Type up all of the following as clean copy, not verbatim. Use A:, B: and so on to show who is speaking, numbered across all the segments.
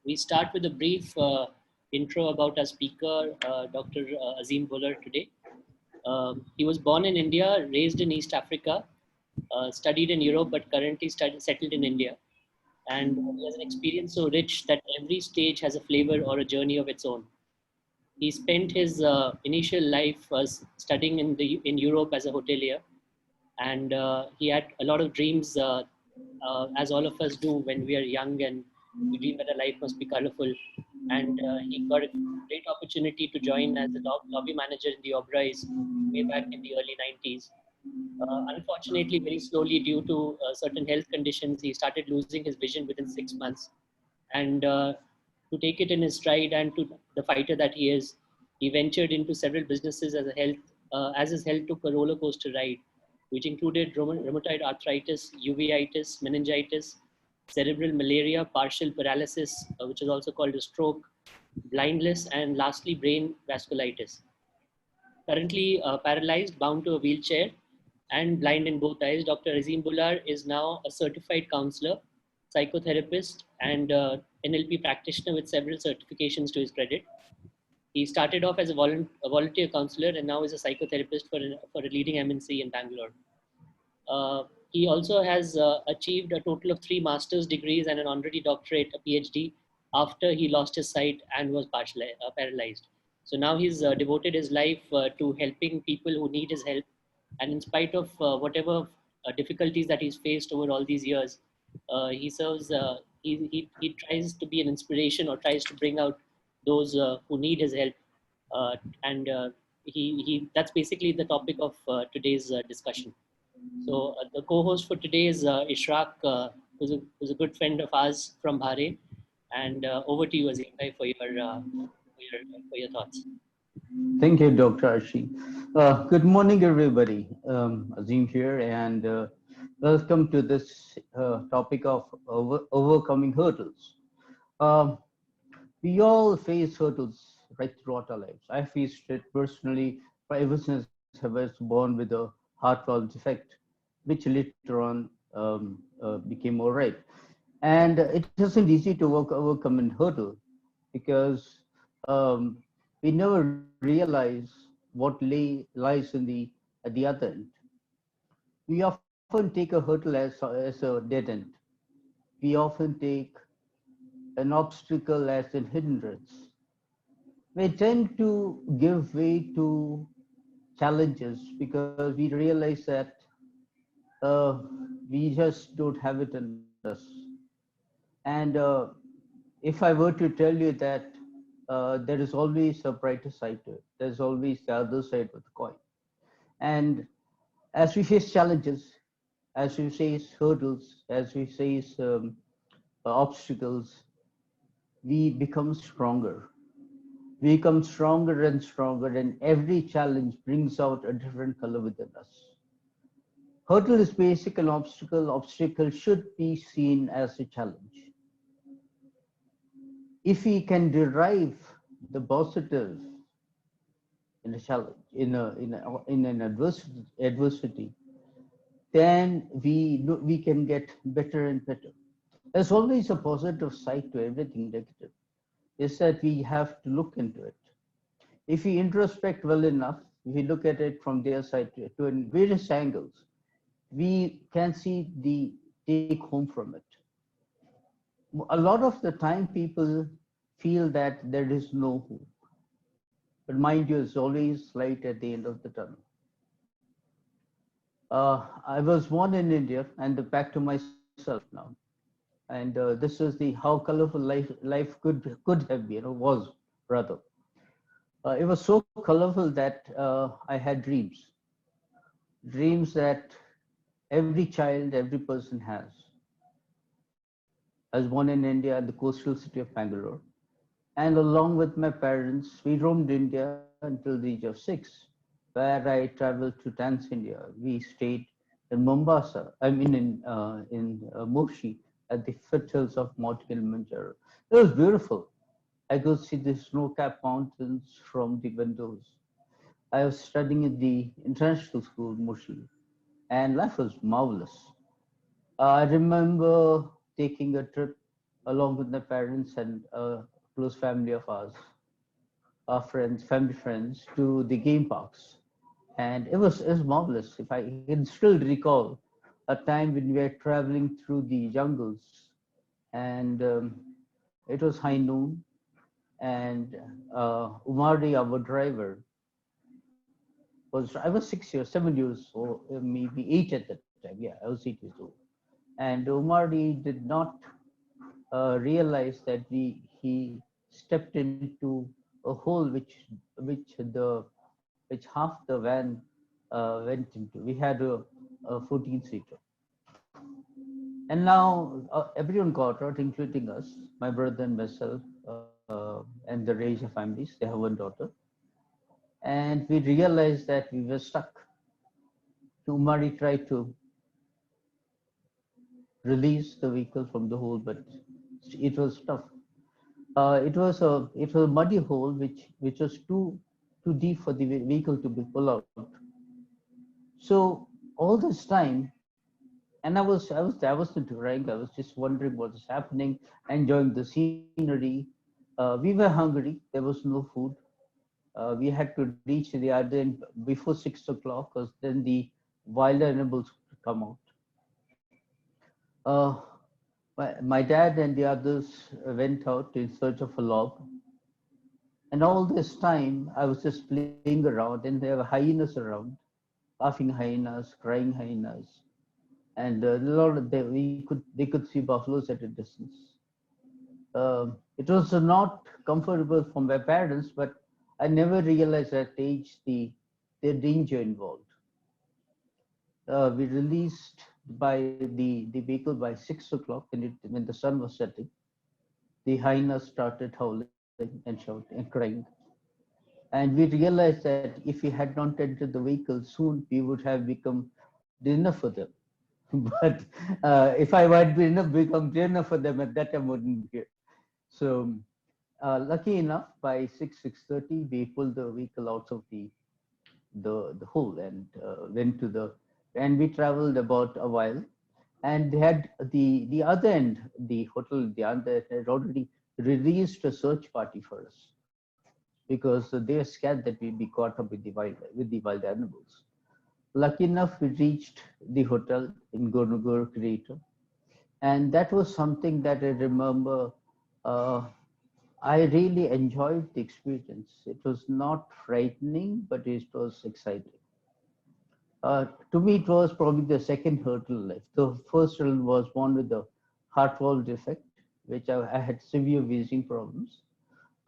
A: We start with a brief intro about our speaker, Dr. Azeem Bolar today. He was born in India, raised in East Africa, studied in Europe, but currently settled in India. And he has an experience so rich that every stage has a flavor or a journey of its own. He spent his initial life studying in Europe as a hotelier, and he had a lot of dreams, as all of us do when we are young, and we dream that our life must be colorful. And he got a great opportunity to join as a lobby manager in the Oberois way back in the early 90s. Unfortunately, very slowly, due to certain health conditions, he started losing his vision within 6 months. And to take it in his stride and to the fighter that he is, he ventured into several businesses as his health took a roller coaster ride, which included rheumatoid arthritis, uveitis, meningitis, cerebral malaria, partial paralysis, which is also called a stroke, blindness, and lastly, brain vasculitis. Currently paralyzed, bound to a wheelchair, and blind in both eyes, Dr. Azeem Bolar is now a certified counselor, psychotherapist, and NLP practitioner with several certifications to his credit. He started off as a volunteer counselor and now is a psychotherapist for a leading MNC in Bangalore. He also has achieved a total of 3 master's degrees and an honorary doctorate, a PhD, after he lost his sight and was partially paralyzed. So now he's devoted his life to helping people who need his help. And in spite of whatever difficulties that he's faced over all these years, he serves, he tries to be an inspiration or tries to bring out those who need his help. And that's basically the topic of today's discussion. So the co-host for today is Ishraq, who's a good friend of ours from Bahrain. And over to you, Azeem bhai, for your thoughts.
B: Thank you, Dr. Arshi. Good morning, everybody. Azeem here, and welcome to this topic of overcoming hurdles. Um, we all face hurdles right throughout our lives. I faced it personally ever since I was born with a heart valve defect, which later on became all right. And it isn't easy to overcome a hurdle because um, we never realize what lies in at the other end. We often take a hurdle as a dead end. We often take an obstacle as a hindrance. We tend to give way to challenges because we realize that uh, we just don't have it in us. And if I were to tell you that there is always a brighter side to it, there's always the other side of the coin. And as we face challenges, as we face hurdles, as we face obstacles, we become stronger. We become stronger and stronger, and every challenge brings out a different color within us. Hurdle is basic an obstacle. Obstacle should be seen as a challenge. If we can derive the positive in a challenge, in an adversity, then we can get better and better. There's always a positive side to everything negative. Is that we have to look into it. If we introspect well enough, if we look at it from their side to in various angles, we can see the take home from it. A lot of the time people feel that there is no hope. But mind you, there's always light at the end of the tunnel. I was born in India, and back to myself now. And this is the how colorful life could have been, or was rather. It was so colorful that I had dreams that every child, every person has. I was born in India in the coastal city of Bangalore. And along with my parents, we roamed India until the age of 6, where I traveled to Tanzania. We stayed in Mombasa, in Moshi, at the foothills of Mount Kilimanjaro. It was beautiful. I could see the snow-capped mountains from the windows. I was studying in the international school, Moshi, and life was marvelous. I remember taking a trip along with my parents and a close family of ours, our friends, family friends, to the game parks. And it was marvelous. If I can still recall a time when we were traveling through the jungles, and it was high noon, and Umari, our driver, I was 6 years, 7 years old, maybe 8 at that time. Yeah, I was 8 years old. And Umari did not realize that he stepped into a hole which half the van went into. We had a 14-seater. And now everyone got out, including us, my brother and myself, and the Raja families. They have one daughter. And we realized that we were stuck. Umari tried to release the vehicle from the hole, but it was tough. It was a muddy hole which was too deep for the vehicle to be pulled out. So all this time, and I wasn't crying. I was just wondering what was happening, enjoying the scenery. We were hungry. There was no food. We had to reach the other end before 6 o'clock, because then the wild animals would come out. Uh, my dad and the others went out in search of a log, and all this time I was just playing around, and there were hyenas around, laughing hyenas, crying hyenas, and a lot of they could see buffaloes at a distance. It was not comfortable for my parents, but I never realized at age the danger involved. We released the vehicle by 6 o'clock when the sun was setting. The hyenas started howling and shouting and crying, and we realized that if we had not entered the vehicle soon, we would have become dinner for them. But if I had become dinner for them at that time, I wouldn't be here. So lucky enough, by 6:30, we pulled the vehicle out of the hole and went to and we traveled about a while, and they had the other end, the hotel, the other had already released a search party for us, because they were scared that we'd be caught up with the wild animals. Lucky enough, we reached the hotel in Gornagar Crater, and that was something that I remember. Uh, I really enjoyed the experience. It was not frightening, but it was exciting. To me, it was probably the second hurdle in life. The first hurdle was one with the heart valve defect, which I had severe wheezing problems.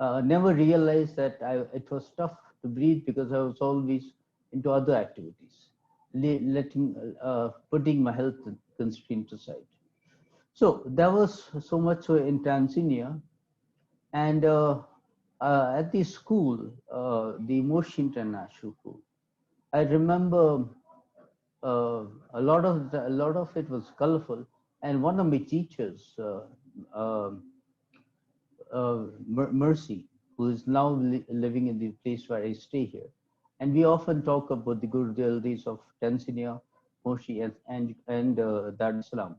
B: Never realized that it was tough to breathe because I was always into other activities, putting my health constraint aside. So there was so much so in Tanzania, and at the school, the Moshi International School, I remember a lot of it was colorful, and one of my teachers, Mercy, who is now living in the place where I stay here, and we often talk about the good old days of Tanzania, Moshi, and Dar es Salaam.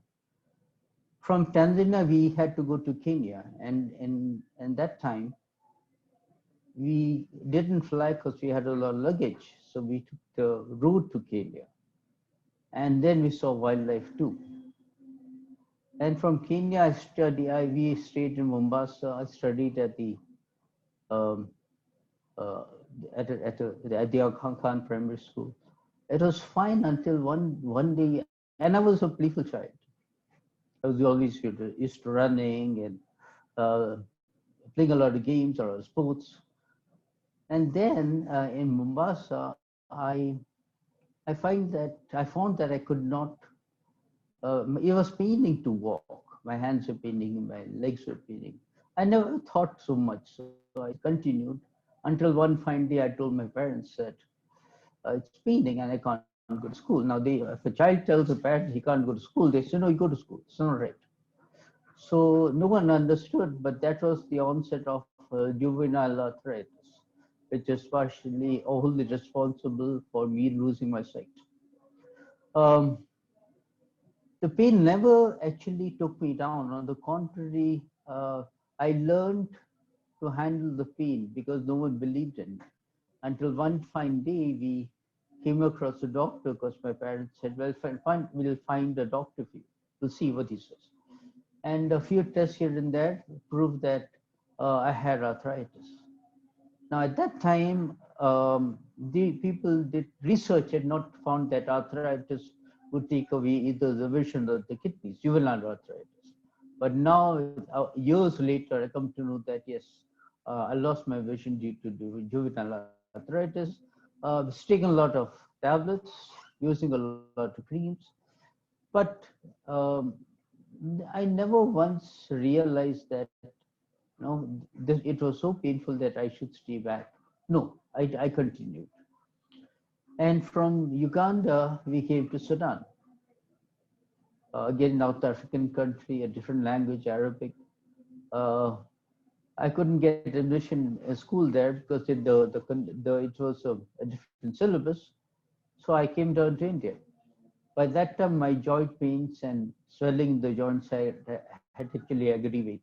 B: From Tanzania, we had to go to Kenya, and that time we didn't fly because we had a lot of luggage, so we took the route to Kenya, and then we saw wildlife too. And from Kenya, we stayed in Mombasa. I studied at the um, uh, at the Aga Khan Primary School. It was fine until one day, and I was a playful child. I was always used to running and uh, playing a lot of games or sports. And then in Mombasa, I found that I could not. It was paining to walk. My hands were paining, my legs were paining. I never thought so much, so I continued until one fine day I told my parents that it's paining and I can't go to school. Now, if a child tells a parent he can't go to school, they say, no, you go to school. It's not right. So no one understood, but that was the onset of juvenile arthritis, which is partially or wholly responsible for me losing my sight. Um, the pain never actually took me down. On the contrary, uh, I learned to handle the pain because no one believed in me. Until one fine day, we came across a doctor because my parents said, well, we'll find a doctor for you. We'll see what he says. And a few tests here and there proved that I had arthritis. Now, at that time, the people did research had not found that arthritis would take away either the vision or the kidneys, juvenile arthritis. But now, years later, I come to know that yes, I lost my vision due to juvenile arthritis. Was taking a lot of tablets, using a lot of creams, but um, I never once realized that it was so painful that I should stay back. No, I continued. And from Uganda, we came to Sudan. Again, North African country, a different language, Arabic. Uh, I couldn't get admission in school there because it was a different syllabus. So I came down to India. By that time, my joint pains and swelling in the joints had actually aggravated.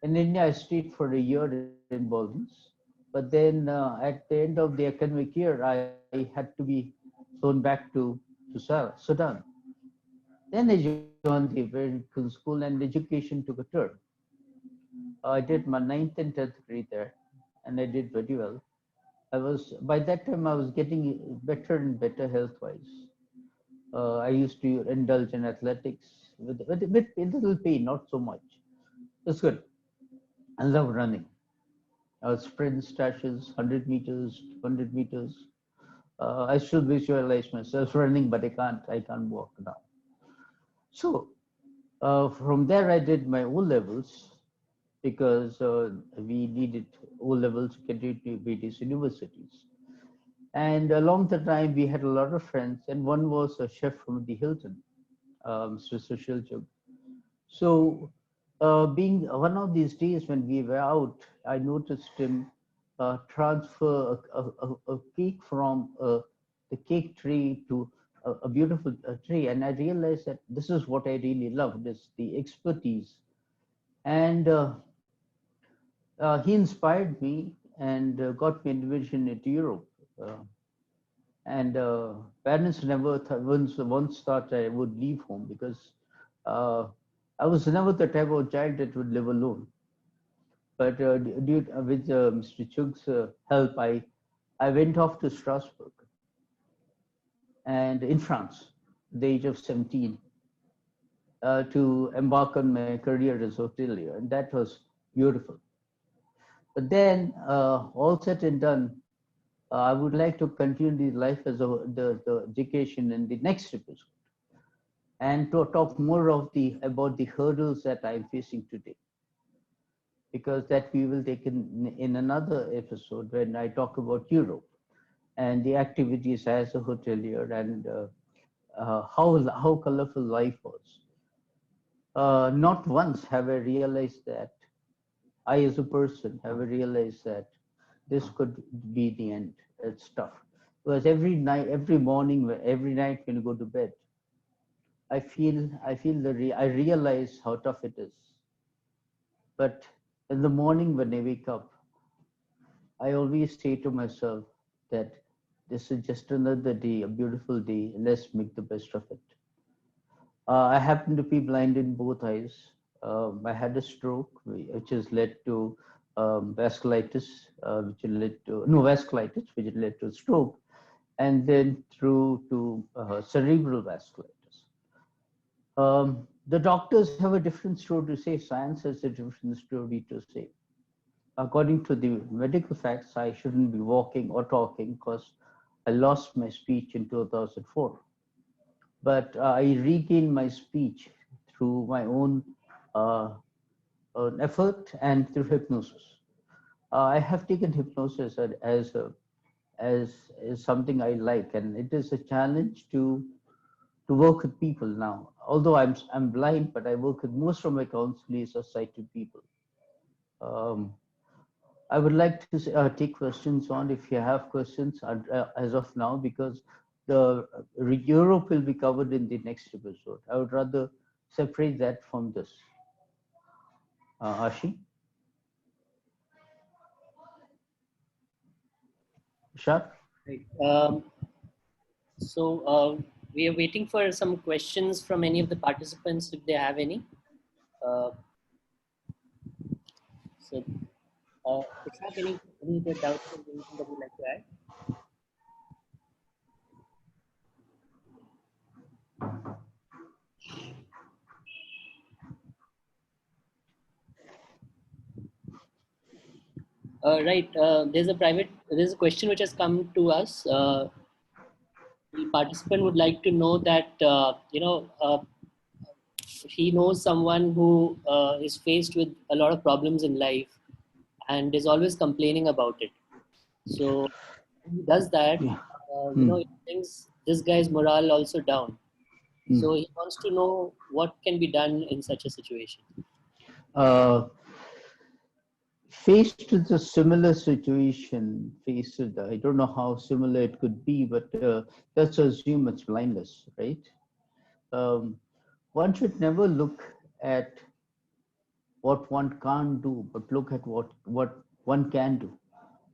B: In India, I stayed for a year in Baldwins, but then at the end of the academic year, I had to be flown back to Sudan. Then I joined the American school and education took a turn. I did my ninth and 10th grade there, and I did very well. By that time, I was getting better and better health-wise. I used to indulge in athletics with a little pain, not so much. It's good. I love running. Sprint stashes, 100 meters, 200 meters. I still visualize myself running, but I can't walk now. So from there, I did my O levels because we needed O levels to get into various universities. And along the time, we had a lot of friends, and one was a chef from the Hilton, Mr. Sushil Chugh. So, being one of these days when we were out, I noticed him transfer a cake from the cake tray to a beautiful tray, and I realized that this is what I really love: this the expertise. And he inspired me and got me admission into Europe. Uh, and parents never once thought I would leave home because uh, I was never the type of child that would live alone. But with Mr. Chug's help, I went off to Strasbourg and in France, at the age of 17, to embark on my career as hotelier, and that was beautiful. But then, all said and done, I would like to continue the life as the education in the next episode, and to talk more of about the hurdles that I'm facing today, because that we will take in another episode when I talk about Europe and the activities as a hotelier and how colorful life was. Not once have I realized that I, as a person, have realized that this could be the end. It's tough because every night, every morning, every night when you go to bed, I realize how tough it is. But in the morning when I wake up, I always say to myself that this is just another day, a beautiful day. Let's make the best of it. I happen to be blind in both eyes. I had a stroke, which has led to vasculitis, which led to no vasculitis, which led to stroke, and then through to cerebral vasculitis. The doctors have a different story to say. Science has a different story to say. According to the medical facts, I shouldn't be walking or talking because I lost my speech in 2004. But I regained my speech through my uh, own effort and through hypnosis. I have taken hypnosis as something I like, and it is a challenge to work with people now. Although I'm blind, but I work with most of my counselors are sighted people. Um, I would like to take questions on if you have questions as of now, because the Europe will be covered in the next episode. I would rather separate that from this. Ashi, Shah?
A: Right. So we are waiting for some questions from any of the participants if they have any. Uh, so, Ishaq, any other doubts or anything that you'd like to add? Right. There's a question which has come to us. The participant would like to know that, he knows someone who is faced with a lot of problems in life and is always complaining about it. So when he does that,
B: Yeah.
A: it brings this guy's morale also down.
B: Hmm.
A: So he wants to know what can be done in such a situation.
B: Uh, Faced with a similar situation, faced with, I don't know how similar it could be, but let's assume it's blindness, right? Um, One should never look at what one can't do, but look at what one can do,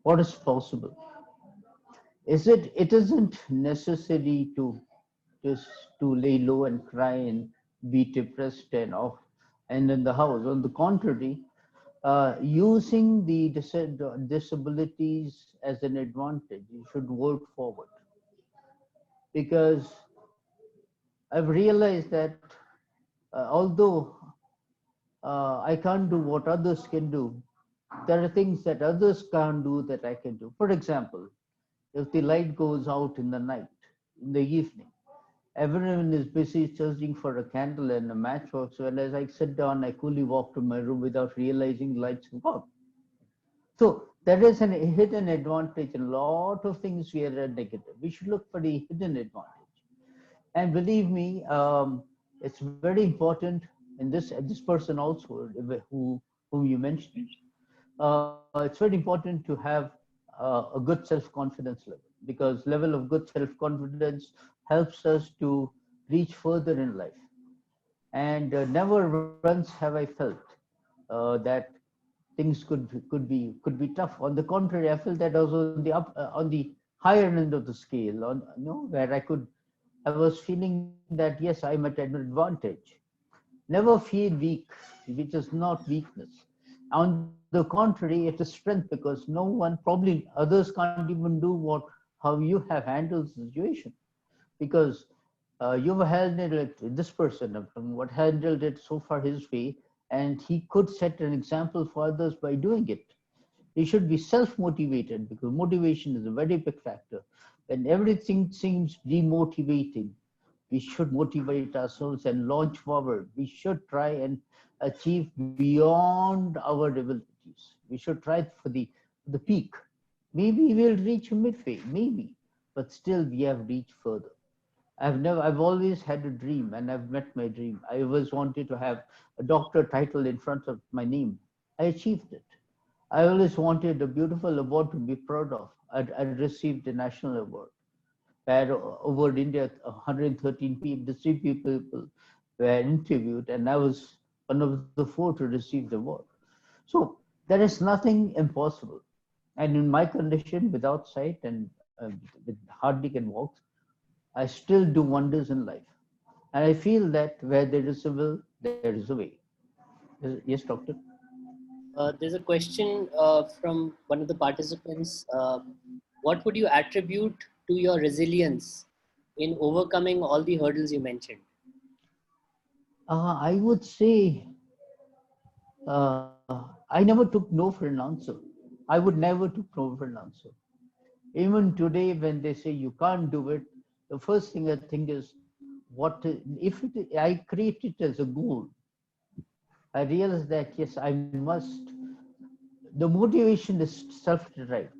B: what is possible. It isn't necessary to just to lay low and cry and be depressed and off and in the house. On the contrary, using the disabilities as an advantage, you should work forward, because I've realized that although I can't do what others can do, there are things that others can't do that I can do. For example, if the light goes out in the night, in the evening, everyone is busy searching for a candle and a matchbox. Well, as I sit down, I coolly walk to my room without realizing lights have gone. So there is a hidden advantage in a lot of things we are negative. We should look for the hidden advantage. And believe me, it's very important. And this person also, whom you mentioned, it's very important to have a good self-confidence level, because level of good self-confidence helps us to reach further in life. And never once have I felt that things could be tough. On the contrary, I felt that I was on the higher end of the scale, where I was feeling that yes, I'm at an advantage. Never feel weak, which is not weakness. On the contrary, it is strength, because no one, probably others, can't even do how you have handled the situation, because you've handled it, this person what handled it so far his way, and he could set an example for others by doing it. He should be self-motivated, because motivation is a very big factor. When everything seems demotivating, we should motivate ourselves and launch forward. We should try and achieve beyond our abilities. We should try for the peak. Maybe we'll reach midway, maybe, but still we have reached further. I've always had a dream, and I've met my dream. I always wanted to have a doctor title in front of my name. I achieved it. I always wanted a beautiful award to be proud of. I'd received a national award where over India, 113 people, the three people were interviewed, and I was one of the four to receive the award. So there is nothing impossible. And in my condition, without sight and with hardly can walk, I still do wonders in life. And I feel that where there is a will, there is a way. Yes, doctor?
A: There's a question from one of the participants. What would you attribute to your resilience in overcoming all the hurdles you mentioned?
B: I would say I never took no for an answer. I would never took no for an answer. Even today, when they say you can't do it, the first thing I think is, I create it as a goal. I realize that yes, I must. The motivation is self-derived.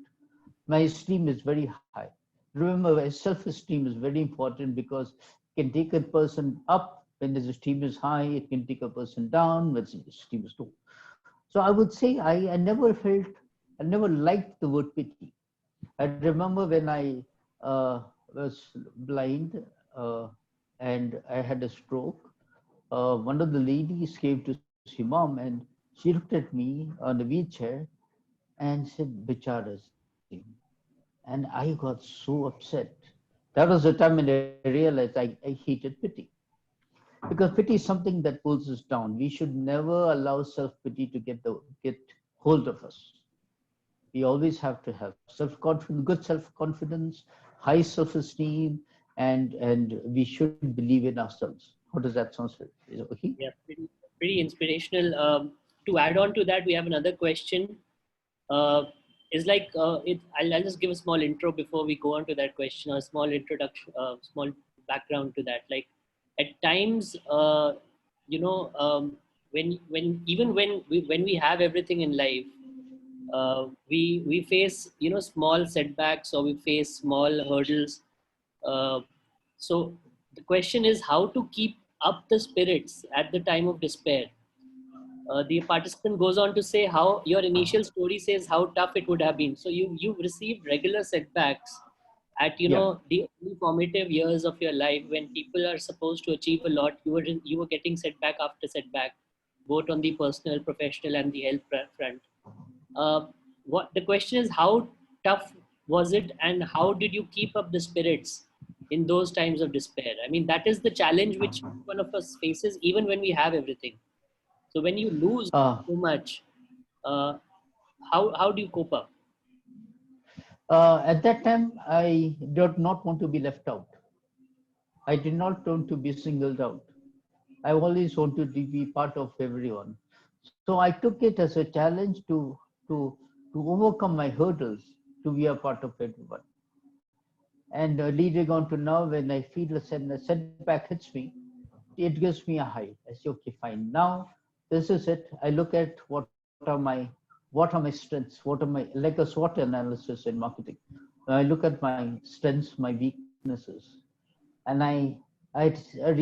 B: My esteem is very high. Remember, self-esteem is very important, because it can take a person up when his esteem is high. It can take a person down when his esteem is low. So I would say I never liked the word pity. I remember when I was blind, and I had a stroke. One of the ladies came to see mom, and she She looked at me on the wheelchair and said, Bichara Singh. And I got so upset. That was the time when I realized I hated pity. Because pity is something that pulls us down. We should never allow self-pity to get hold of us. We always have to have self-confidence, good self-confidence, high self-esteem, and we should believe in ourselves. How does that sound, sir? Is it okay?
A: Yeah, pretty inspirational. To add on to that, we have another question. Uh, is like I'll just give a small intro before we go on to that question, or a small introduction, small background to that. Like at times, you know, when even when we have everything in life, we face small setbacks, or we face small hurdles. So the question is how to keep up the spirits at the time of despair. The participant goes on to say how your initial story says how tough it would have been. So you've received regular setbacks at
B: Yeah.
A: the early formative years of your life, when people are supposed to achieve a lot. You were getting setback after setback, both on the personal, professional, and the health front. Uh, what the question is, how tough was it, and how did you keep up the spirits in those times of despair? I mean, that is the challenge which one of us faces, even when we have everything. So when you lose
B: Uh,
A: so much, uh, how do you cope up?
B: at that time, I did not want to be left out. I did not want to be singled out. I always wanted to be part of everyone. So I took it as a challenge to to overcome my hurdles to be a part of everyone. And leading on to now, when I feel a setback hits me, it gives me a high. I say, okay, fine. Now this is it. I look at what are my strengths, what are my, like a SWOT analysis in marketing. I look at my strengths, my weaknesses, and I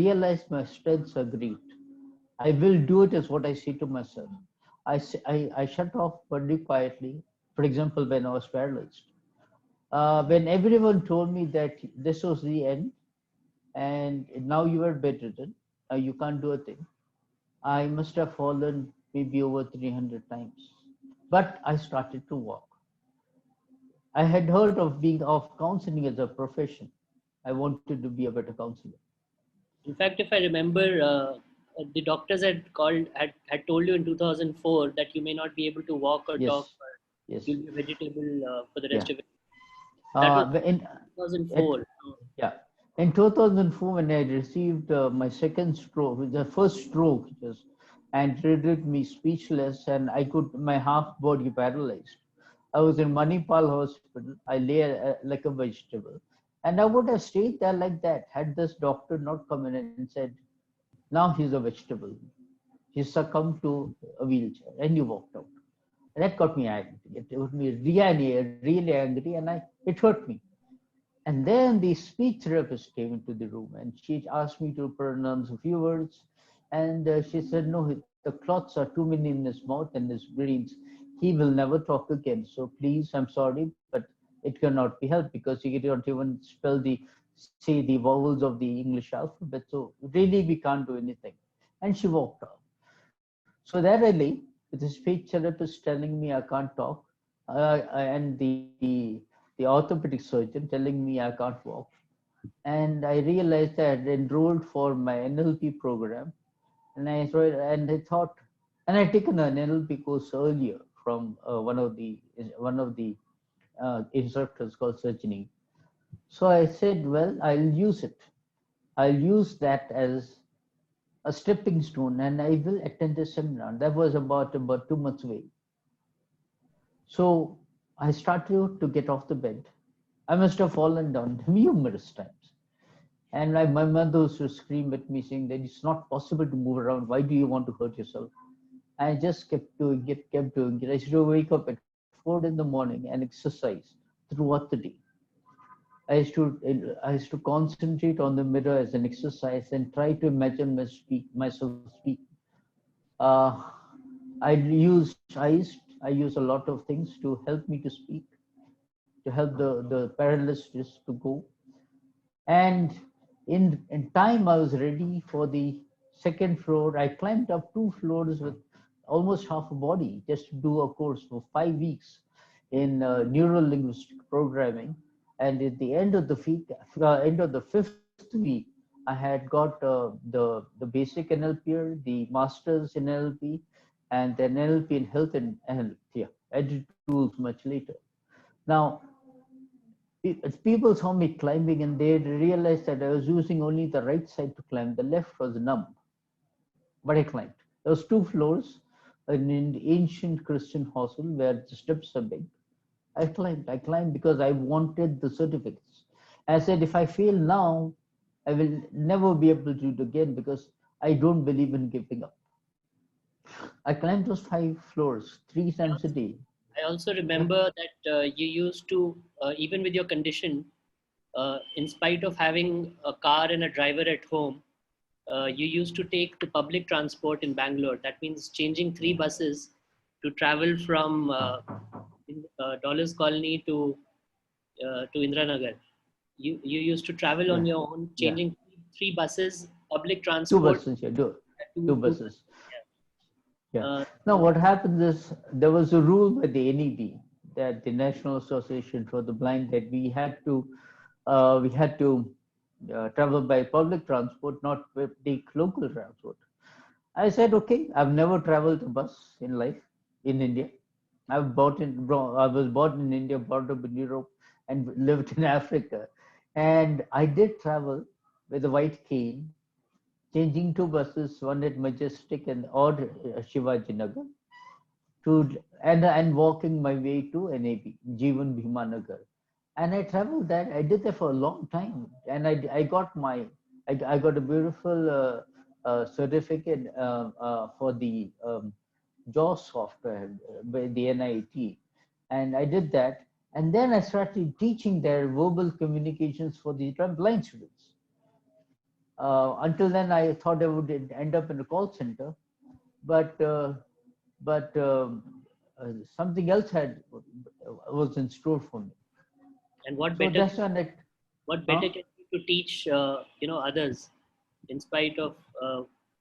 B: realize my strengths are great. I will do it is what I say to myself. I shut off very quietly. For example, when I was paralyzed, when everyone told me that this was the end and now you are bedridden, you can't do a thing. I must have fallen maybe over 300 times, but I started to walk. I had heard of being of counseling as a profession. I wanted to be a better counselor.
A: In fact, if I remember, the doctors had told you in 2004 that you may not be able to walk or talk,
B: Yes,
A: or
B: yes,
A: you'll be vegetable for the
B: yeah.
A: rest of it. That was
B: In at
A: 2004.
B: Yeah. In 2004, when I received my second stroke, the first stroke, just and rendered me speechless, and I could my half body paralyzed. I was in Manipal hospital. I lay like a vegetable, and I would have stayed there like that had this doctor not come in and said, "Now he's a vegetable. He succumbed to a wheelchair," and you walked out. And that got me angry. It made me really angry, and it hurt me. And then the speech therapist came into the room and she asked me to pronounce a few words. And she said, no, the clots are too many in his mouth and his brains. He will never talk again. So please, I'm sorry, but it cannot be helped because he cannot even say the vowels of the English alphabet. So really, we can't do anything. And she walked off. So there I lay with the speech therapist telling me I can't talk, and the orthopedic surgeon telling me I can't walk. And I realized I had enrolled for my NLP program, and I thought, and I taken an NLP course earlier from one of the instructors called Sajini. So I said, well, I'll use it. I'll use that as a stepping stone, and I will attend the seminar. That was about 2 months away. So I started to get off the bed. I must have fallen down numerous times. And my mother used to scream at me saying that it's not possible to move around. Why do you want to hurt yourself? I just kept doing it. I used to wake up at 4 in the morning and exercise throughout the day. I used to concentrate on the mirror as an exercise and try to imagine myself speak. Uh, I use a lot of things to help me to speak, to help the paralysis to go. And in time, I was ready for the second floor. I climbed up 2 floors with almost half a body just to do a course for 5 weeks in neural linguistic programming. And at the end of the fifth week, I had got the basic NLP, the masters in NLP, and then NLP in health and health. Yeah, I did tools much later. Now, people saw me climbing and they realized that I was using only the right side to climb. The left was numb, but I climbed. There was 2 floors in an ancient Christian hostel where the steps are big. I climbed. I climbed because I wanted the certificates. I said, if I fail now, I will never be able to do it again because I don't believe in giving up. I climbed those 5 floors 3 times a day.
A: I also
B: Yeah.
A: remember that you used to, even with your condition, in spite of having a car and a driver at home, you used to take the public transport in Bangalore. That means changing 3 buses to travel from Dollars Colony to Indranagar. You used to travel
B: Yeah.
A: on your own,
B: Yeah.
A: changing 3 buses, public
B: Two
A: transport.
B: buses. Yeah. Two
A: Two
B: buses.
A: yeah.
B: Yeah. Now, what happens is there was a rule by the NEB, that the National Association for the Blind, that we had to travel by public transport, not take local transport. I said, okay, I've never traveled a bus in life in India. I was born in India, brought up in Europe, and lived in Africa. And I did travel with a white cane, changing 2 buses, one at Majestic and or Shivaji Nagar, and walking my way to NAB, Jeevan Bhima Nagar. And I traveled that. I did that for a long time, and I got a beautiful certificate for the JAWS software by the NIT, and I did that. And then I started teaching their verbal communications for the blind students. Until then, I thought I would end up in a call center, but something else had was in store for me.
A: And
B: So that's when it.
A: what
B: Huh?
A: better can you to teach others, in spite of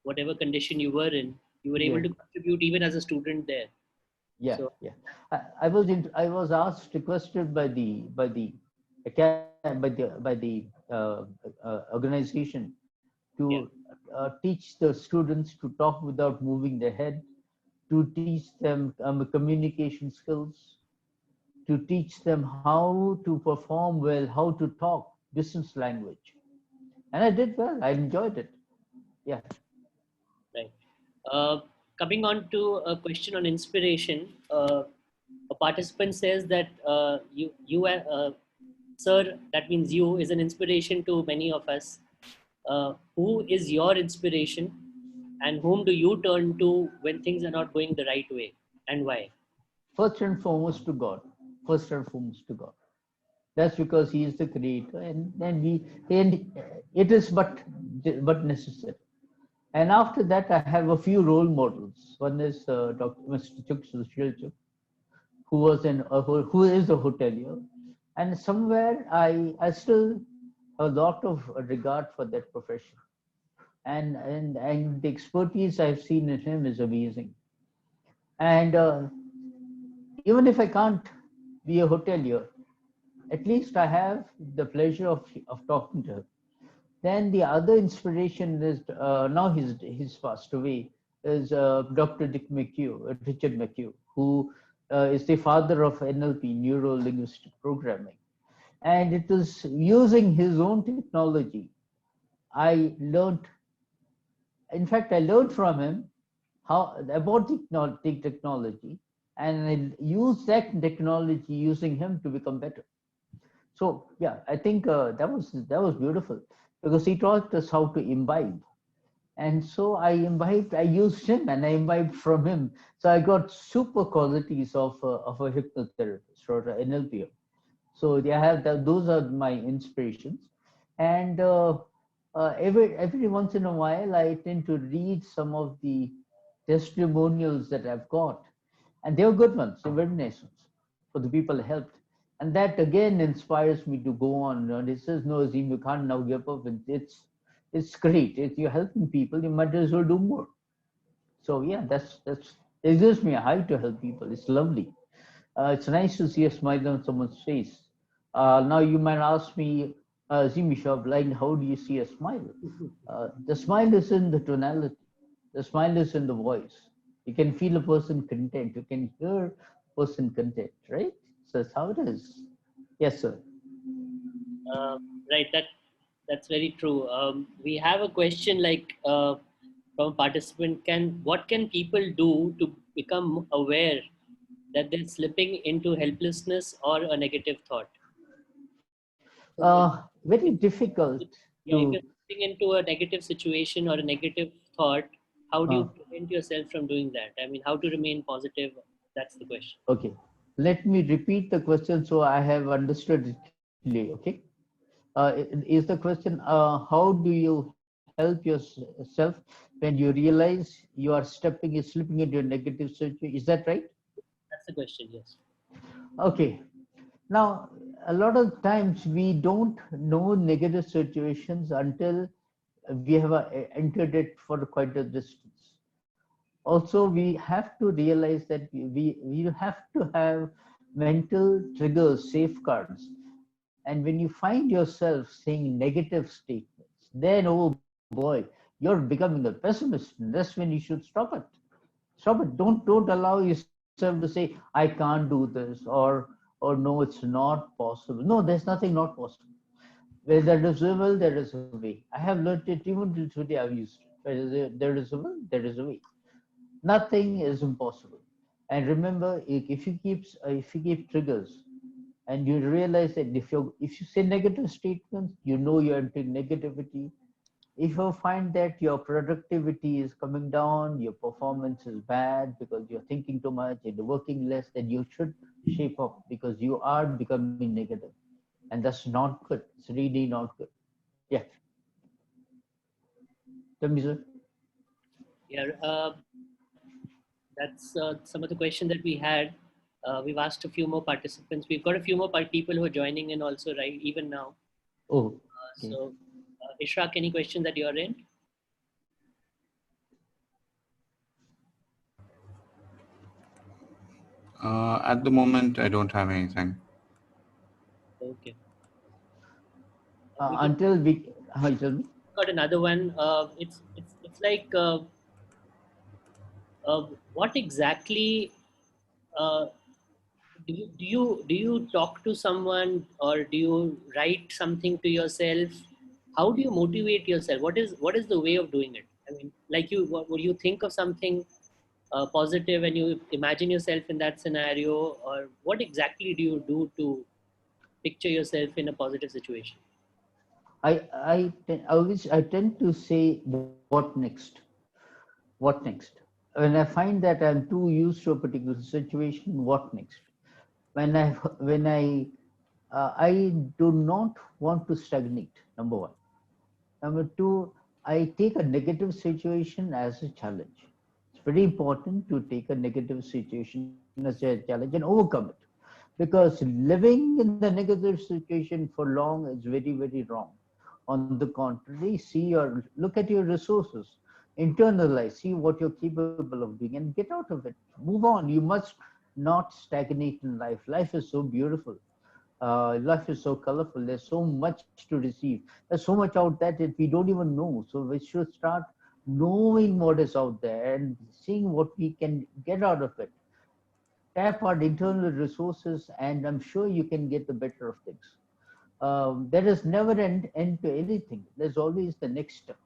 A: whatever condition you were in, you were able
B: Yeah,
A: to contribute even as a student there.
B: yeah,
A: So
B: yeah. I was asked, requested by the organization to
A: yeah,
B: teach the students to talk without moving their head, to teach them communication skills, to teach them how to perform well, how to talk business language. And I did well. I enjoyed it. Yeah.
A: right. Uh, Coming on to a question on inspiration, a participant says that sir, that means you, is an inspiration to many of us. Who is your inspiration, and whom do you turn to when things are not going the right way, and why?
B: First and foremost to God. First and foremost to God. That's because He is the Creator, and it is but necessary. And after that, I have a few role models. One is Dr. Mr. Chuk, who is a hotelier, and somewhere I still have a lot of regard for that profession, and the expertise I've seen in him is amazing. And even if I can't be a hotelier, at least I have the pleasure of talking to him. Then the other inspiration is now he's passed away, is Dr. Richard McHugh, who is the father of NLP, neuro linguistic programming. And it was using his own technology. I learned, in fact, I learned from him how about the technology, and I used that technology using him to become better. So yeah, I think that was beautiful because he taught us how to imbibe, and so I imbibed. I used him, and I imbibed from him. So I got super qualities of a hypnotherapist or an NLP. So they have that. Those are my inspirations, and every once in a while I tend to read some of the testimonials that I've got, and they were good ones. They were very nice ones for the people I helped, and that again inspires me to go on. And it says, "No, Azeem, you can't now give up. It's great. You're helping people. You might as well do more." So yeah, that's It gives me a high to help people. It's lovely. It's nice to see a smile on someone's face. Now you might ask me, Zim, if you're blind, how do you see a smile? The smile is in the tonality. The smile is in the voice. You can feel a person content. You can hear a person content, right? So that's how it is. Yes, sir.
A: Uh, right, that's very true. We have a question like from a participant: what can people do to become aware that they're slipping into helplessness or a negative thought? So
B: Very difficult
A: yeah, if
B: to.
A: you're slipping into a negative situation or a negative thought, how do you
B: Uh,
A: prevent yourself from doing that? I mean, how to remain positive? That's the question.
B: okay, let me repeat the question so I have understood it clearly. Okay, is the question how do you help yourself when you realize you are slipping into a negative situation? Is that right?
A: That's the question. Yes.
B: Okay. Now, a lot of times we don't know negative situations until we have entered it for quite a distance. Also, we have to realize that we have to have mental triggers, safeguards. And when you find yourself saying negative statements, then oh boy, you're becoming a pessimist. That's when you should stop it. Stop it. Don't allow yourself to say I can't do this or no, it's not possible. No, there's nothing not possible. Where there is a will, there is a way. I have learned it even till today. I've used it. Where there is a will, there is a way. Nothing is impossible. And remember, if you keep triggers, and you realize that if you say negative statements, you know you're entering negativity. If you find that your productivity is coming down, your performance is bad because you're thinking too much and you're working less, then you should shape up because you are becoming negative, and that's not good. It's really not good. Yeah, tell me, sir.
A: Yeah. That's some of the questions that we had. We've asked a few more participants. We've got a few more people who are joining in also, right? Even now.
B: Oh, okay.
A: So, Ishraq, any questions that you're in?
C: At the moment, I don't have anything.
A: Okay. We've
B: Until we, hi, tell me.
A: got another one. It's like what exactly uh, do you talk to someone or do you write something to yourself? How do you motivate yourself? What is the way of doing it? I mean, like would you think of something positive and you imagine yourself in that scenario, or what exactly do you do to picture yourself in a positive situation?
B: I tend to say what next. What next? When I find that I'm too used to a particular situation, what next? When I do not want to stagnate. Number one. Number two, I take a negative situation as a challenge. It's very important to take a negative situation as a challenge and overcome it. Because living in the negative situation for long is very, very wrong. On the contrary, look at your resources, internalize, see what you're capable of doing, and get out of it. Move on. You must not stagnate in life. Life is so beautiful. Life is so colorful. There's so much to receive. There's so much out there that we don't even know. So we should start knowing what is out there and seeing what we can get out of it. Tap our internal resources, and I'm sure you can get the better of things. There is never end to anything. There's always the next step.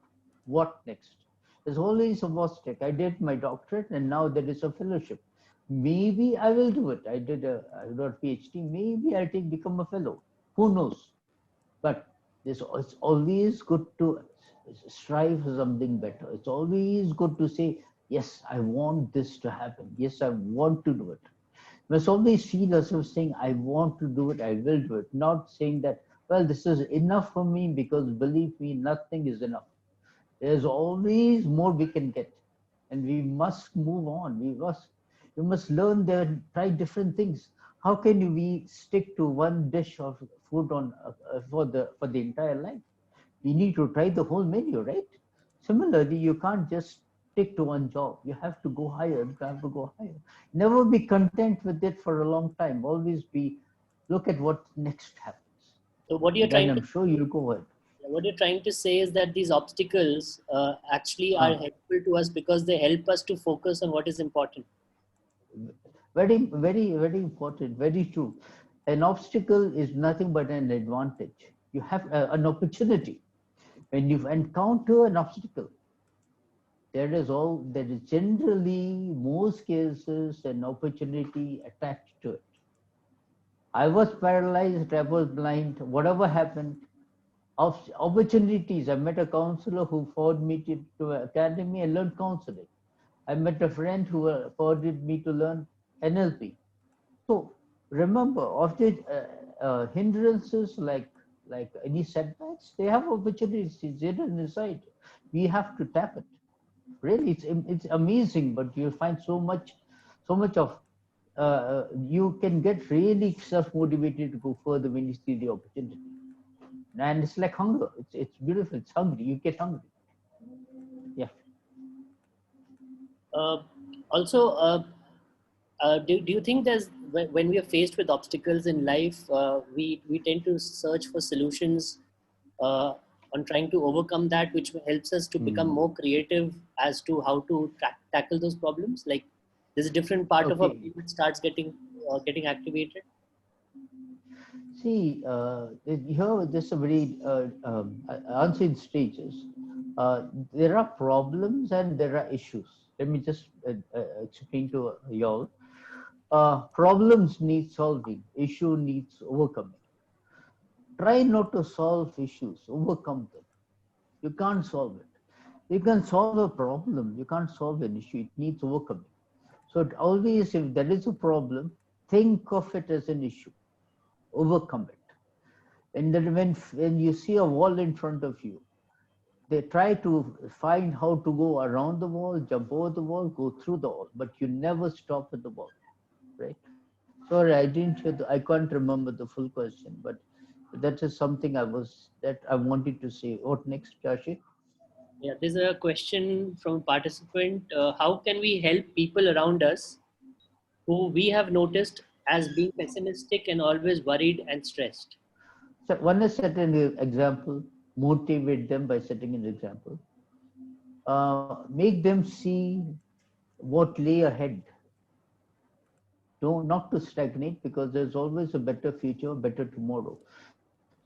B: What next? There's always a what step. I did my doctorate, and now there is a fellowship. Maybe I will do it. I got a PhD. Maybe I'll become a fellow. Who knows? But it's always good to strive for something better. It's always good to say, yes, I want this to happen. Yes, I want to do it. Must always feel ourselves saying, I want to do it, I will do it. Not saying that, well, this is enough for me, because believe me, nothing is enough. There's always more we can get. And we must move on. We must learn there, try different things. How can we stick to one dish of food for the entire life? We need to try the whole menu, right? Similarly, you can't just stick to one job. You have to go higher. You have to go higher. Never be content with it for a long time. Always be, look at what next happens.
A: So what you're
B: Then
A: trying to
B: I'm sure you'll go ahead.
A: what you're trying to say is that these obstacles actually are
B: Uh,
A: helpful to us because they help us to focus on what is important.
B: very, very, very important. Very true. An obstacle is nothing but an advantage. You have an opportunity. When you encounter an obstacle, there is generally most cases an opportunity attached to it. I was paralyzed, I was blind, whatever happened, opportunities. I met a counselor who forwarded me to academy and learned counseling. I met a friend who forwarded me to learn NLP. So remember, of the hindrances like any setbacks, they have opportunities hidden inside. We have to tap it. Really, it's amazing, but you'll find so much of you can get really self-motivated to go further when you see the opportunity. And it's like hunger. It's beautiful. It's hungry. You get hungry. Yeah.
A: Uh, also, do you think there's when we are faced with obstacles in life, we tend to search for solutions on trying to overcome that, which helps us to become
B: Hmm.
A: more creative as to how to tackle those problems? Like there's a different part of our
B: Okay.
A: brain that starts getting activated.
B: See, here there's a very answer in stages. There are problems and there are issues. Let me just explain to y'all. Problems need solving. Issue needs overcoming. Try not to solve issues. Overcome them. You can't solve it. You can solve a problem. You can't solve an issue. It needs overcoming. So always, if there is a problem, think of it as an issue. Overcome it. And then when you see a wall in front of you, they try to find how to go around the wall, jump over the wall, go through the wall, but you never stop at the wall, right? Sorry, I didn't hear I can't remember the full question, but that is something that I wanted to say. What next, Kashi?
A: Yeah, there's a question from a participant. How can we help people around us who we have noticed as being pessimistic and always worried and stressed?
B: So one is set an example, motivate them by setting an example, make them see what lay ahead. Don't not to stagnate because there's always a better future, better tomorrow.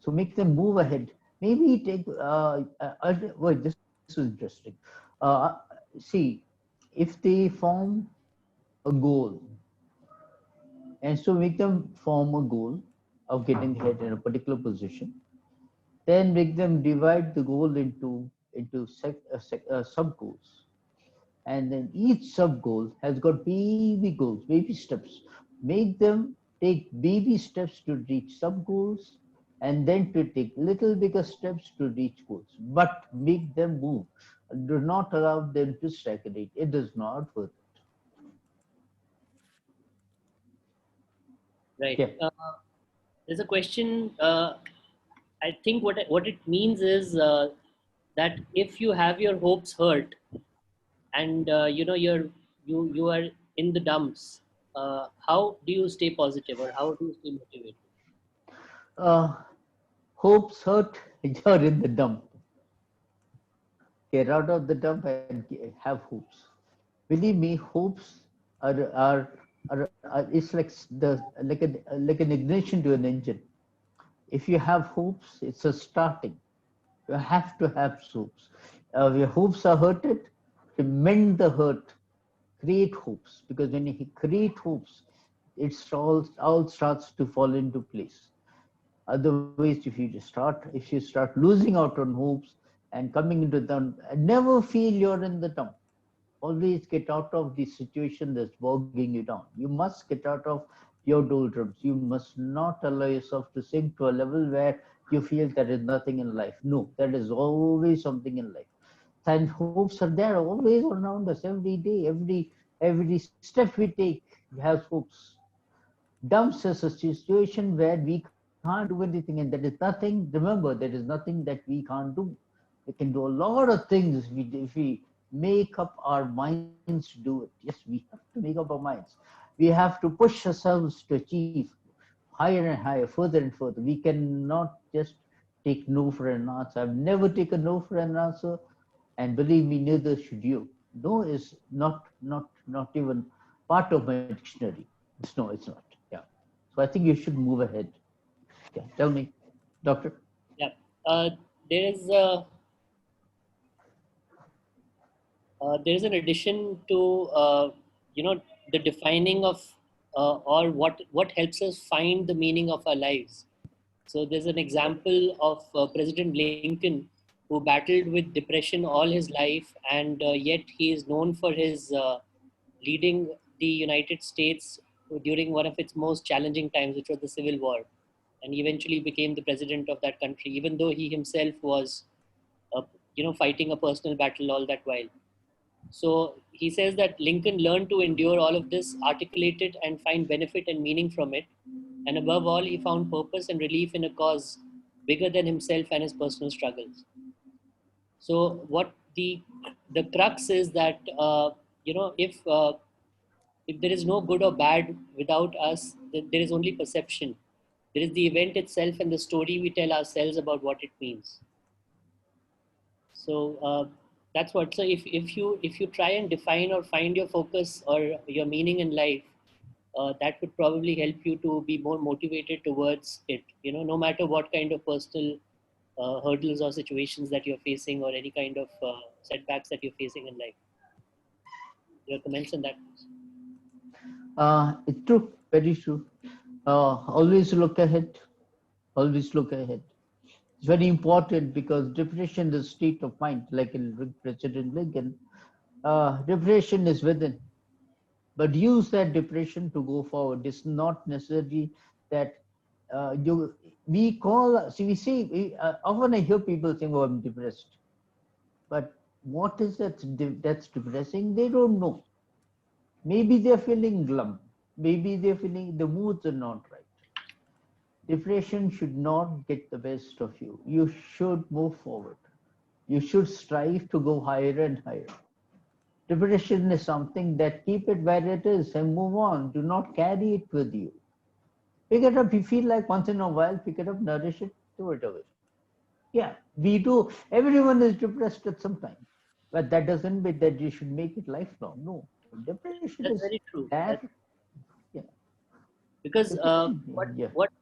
B: So make them move ahead. Maybe take. Wait, this is interesting. Uh, See, if they form a goal, and so make them form a goal of getting ahead in a particular position, then make them divide the goal into sub goals, and then each sub goal has got baby goals, baby steps. Make them take baby steps to reach sub goals, and then to take little bigger steps to reach goals, but make them move. Do not allow them to stagnate. It is not worth
A: Right.
B: it.
A: There's a question. I think what it means is that if you have your hopes hurt and you are in the dumps, how do you stay positive or how do you stay motivated?
B: Uh, Hopes hurt, you're in the dump. Get out of the dump and have hopes. Believe me, hopes it's like an ignition to an engine. If you have hopes, it's a starting. You have to have hopes. Your hopes are hurted, to mend the hurt, create hopes. Because when you create hopes, all starts to fall into place. Otherwise, if you start losing out on hopes and coming into them, never feel you're in the dump. Always get out of the situation that's bogging you down. You must get out of your doldrums. You must not allow yourself to sink to a level where you feel there is nothing in life. No, there is always something in life. And hopes are there always around us every day, every step we take has hopes. Dumps is a situation where we can't do anything, and there is nothing. Remember, there is nothing that we can't do. We can do a lot of things make up our minds to do it. Yes, we have to make up our minds. We have to push ourselves to achieve higher and higher, further and further. We cannot just take no for an answer. I've never taken no for an answer, and believe me, neither should you. No is not even part of my dictionary. It's no, it's not. Yeah. So I think you should move ahead. Yeah. Tell me, doctor.
A: Yeah. There is there's an addition to you know the defining of or what helps us find the meaning of our lives. So there's an example of President Lincoln, who battled with depression all his life, and yet he is known for his leading the United States during one of its most challenging times, which was the Civil War, and he eventually became the president of that country, even though he himself was uh, fighting a personal battle all that while. So he says that Lincoln learned to endure all of this, articulate it, and find benefit and meaning from it. And above all, he found purpose and relief in a cause bigger than himself and his personal struggles. So what the crux is that if there is no good or bad without us, there is only perception. There is the event itself and the story we tell ourselves about what it means. So that's what. So if you try and define or find your focus or your meaning in life, that would probably help you to be more motivated towards it. No matter what kind of personal hurdles or situations that you're facing, or any kind of setbacks that you're facing in life. Your comments on that?
B: It's true, very true. Always look ahead. Always look ahead. It's very important because depression is a state of mind, like in President Lincoln. Depression is within, but use that depression to go forward. It's not necessarily that we call. See, we say often I hear people saying, "Oh, I'm depressed," but what is that that's depressing? They don't know. Maybe they're feeling glum. Maybe they're feeling the moods are not right. Depression should not get the best of you. You should move forward. You should strive to go higher and higher. Depression is something that keep it where it is and move on. Do not carry it with you. Pick it up. You feel like once in a while, pick it up, nourish it, throw it away. Yeah, we do. Everyone is depressed at some time. But that doesn't mean that you should make it lifelong. No. Depression
A: That's
B: is
A: very true.
B: that. Yeah.
A: Because
B: Depression,
A: what
B: yeah.
A: what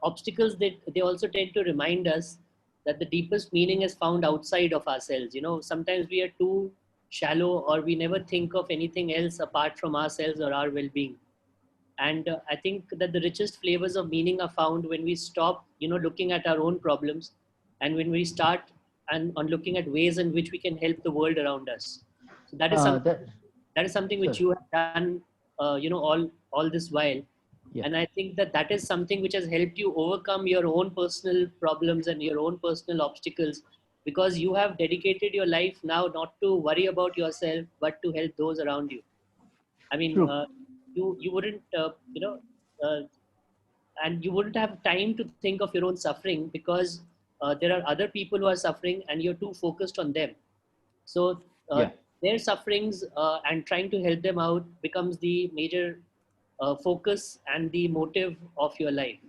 A: obstacles, they also tend to remind us that the deepest meaning is found outside of ourselves. Sometimes we are too shallow, or we never think of anything else apart from ourselves or our well-being. And I think that the richest flavors of meaning are found when we stop looking at our own problems, and when we start and on looking at ways in which we can help the world around us. So
B: That,
A: that is something which
B: sure.
A: you have done all this while.
B: Yeah.
A: And I think that is something which has helped you overcome your own personal problems and your own personal obstacles, because you have dedicated your life now not to worry about yourself but to help those around you. I mean,
B: True.
A: you wouldn't uh, and you wouldn't have time to think of your own suffering, because there are other people who are suffering and you're too focused on them. So
B: Yeah.
A: their sufferings and trying to help them out becomes the major focus and the motive of your life.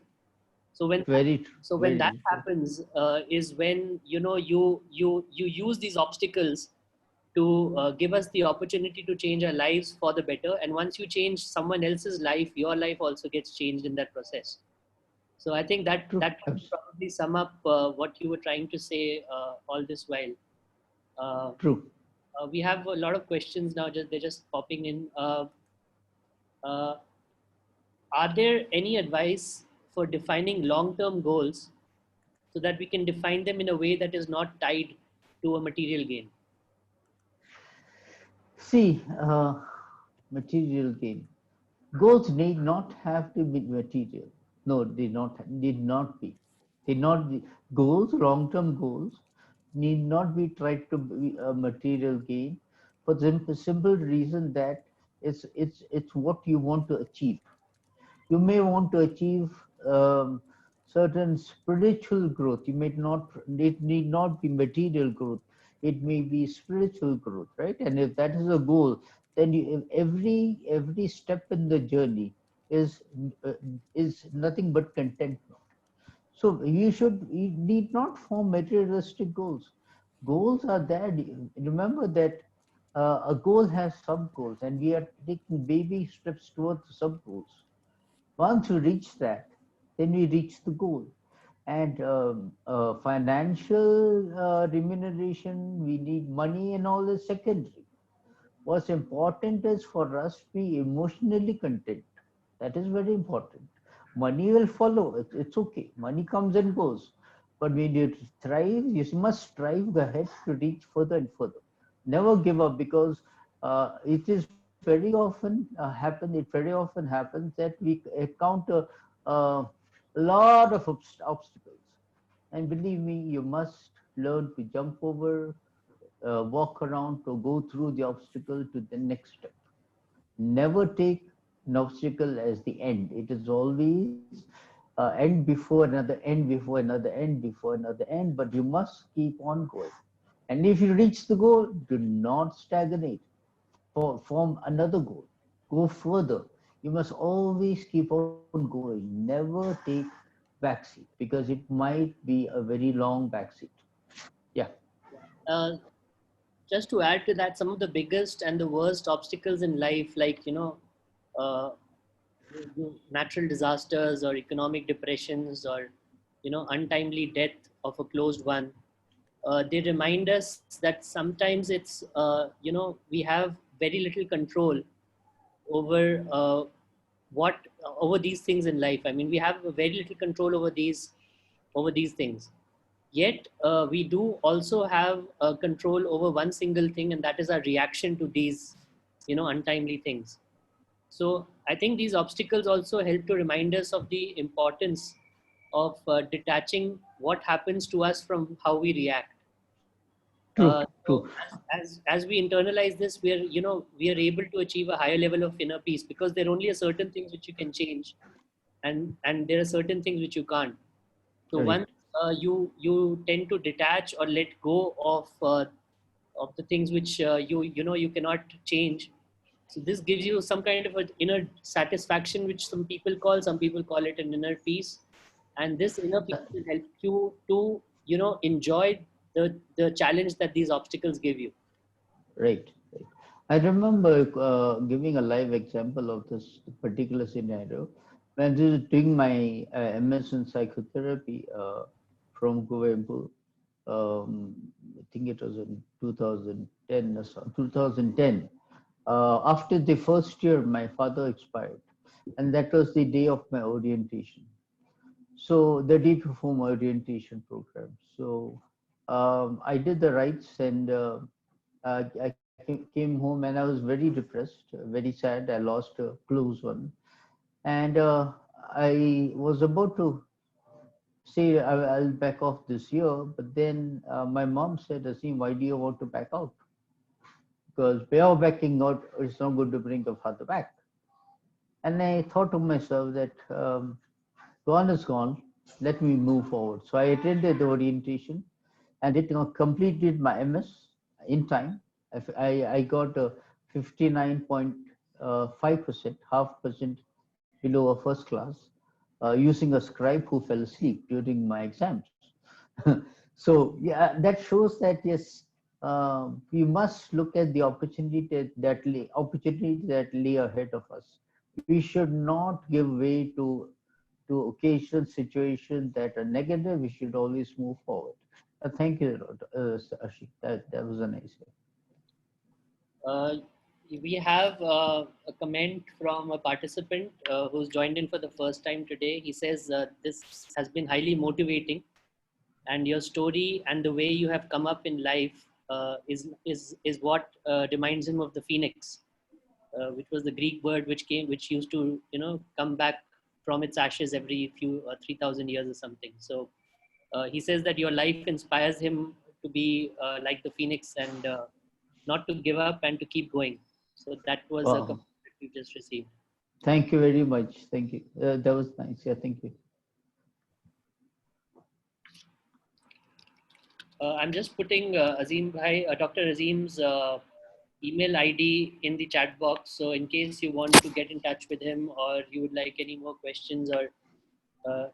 A: So when
B: Very true.
A: so when that
B: Very true.
A: happens, is when you use these obstacles to give us the opportunity to change our lives for the better. And once you change someone else's life, your life also gets changed in that process. So I think that
B: True.
A: that would probably sum up what you were trying to say all this while. Uh,
B: True.
A: we have a lot of questions now. They're just popping in. Uh, are there any advice for defining long-term goals so that we can define them in a way that is not tied to a material gain?
B: See, material gain. Goals need not have to be material. No, they not need not be. They not be goals. Long-term goals need not be tried to be a material gain, for the simple reason that it's what you want to achieve. You may want to achieve certain spiritual growth. You may not. It need not be material growth. it may be spiritual growth, right? And if that is a goal, then every step in the journey is uh, is nothing but contentment. So you need not form materialistic goals. Goals are there. Remember that a goal has sub goals, and we are taking baby steps towards the sub goals. Once we reach that, then we reach the goal. And financial remuneration, we need money and all is secondary. What's important is for us to be emotionally content. That is very important. Money will follow. It's okay. Money comes and goes. But when you thrive, you must strive ahead to reach further and further. Never give up, because it is very often it very often happens that we encounter uh, a lot of obstacles. And believe me, you must learn to jump over, walk around, to go through the obstacle to the next step. Never take an obstacle as the end. It is always end before another end before another end before another end, but you must keep on going. And if you reach the goal, do not stagnate. Form another goal. Go further. You must always keep on going. Never take backseat, because it might be a very long backseat. Yeah.
A: Uh, just to add to that, some of the biggest and the worst obstacles in life, like, uh, natural disasters or economic depressions, or, untimely death of a closed one, they remind us that sometimes we have very little control over what over these things in life. I mean, we have very little control over these things. Yet we do also have control over one single thing, and that is our reaction to these, untimely things. So I think these obstacles also help to remind us of the importance of detaching what happens to us from how we react.
B: True.
A: So
B: True.
A: as we internalize this, we are able to achieve a higher level of inner peace, because there are only a certain things which you can change, and there are certain things which you can't. So once
B: Correct.
A: you tend to detach or let go of the things which you cannot change. So this gives you some kind of an inner satisfaction, which some people call it an inner peace, and this inner peace will help you to enjoy the challenge that these obstacles give you.
B: Right. Right. I remember giving a live example of this particular scenario when I was doing my MS in psychotherapy from Kuwait. I think it was in 2010 or so, 2010. After the first year, my father expired, and that was the day of my orientation. So the day before my orientation program. So I did the rites, and I came home, and I was very depressed, very sad. I lost a close one, and I was about to say I'll back off this year, but then my mom said, "Azeem, why do you want to back out? Because way of backing out is not going to bring your father back." And I thought to myself that gone is gone. Let me move forward. So I attended the orientation and it completed my MS in time. I got 59.5%, half percent below a first class, using a scribe who fell asleep during my exams. So yeah, that shows that yes, we must look at the opportunity that lay ahead of us. We should not give way to occasional situations that are negative. We should always move forward. Thank you, Ashik. That was a nice way.
A: Uh, we have a comment from a participant who's joined in for the first time today. He says this has been highly motivating, and your story and the way you have come up in life is what reminds him of the phoenix, which was the Greek bird which used to come back from its ashes every few 3,000 years or something. So he says that your life inspires him to be like the phoenix, and not to give up and to keep going. So that was a comment
B: Wow.
A: that we just received.
B: Thank you very much. Thank you. That was nice. Yeah, thank you.
A: I'm just putting Dr. Azeem's email ID in the chat box. So in case you want to get in touch with him or you would like any more questions or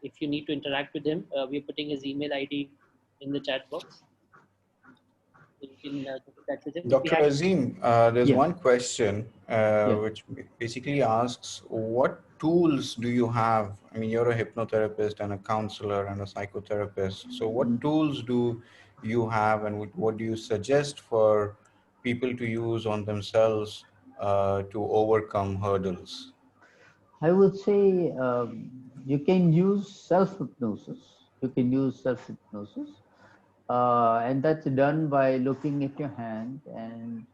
A: if you need to interact with him, we're putting his email ID in the chat box. So you can get in touch with him. If you
C: Dr.
A: have,
C: Azeem, there's
B: Yeah,
C: one question
B: yeah.
C: which basically asks, what tools do you have? I mean, you're a hypnotherapist and a counselor and a psychotherapist. So what
B: Mm.
C: tools do you have and what do you suggest for people to use on themselves to overcome hurdles?
B: I would say you can use self-hypnosis. You can use self-hypnosis. And that's done by looking at your hand and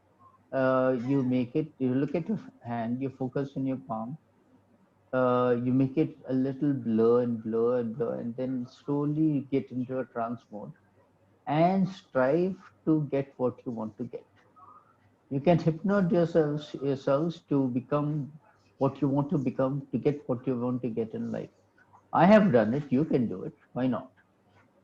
B: you look at your hand, you focus on your palm, you make it a little blur and blur and blur, and then slowly get into a trance mode and strive to get what you want to get. You can hypnotize yourselves to become what you want to become, to get what you want to get in life. I have done it. You can do it. Why not?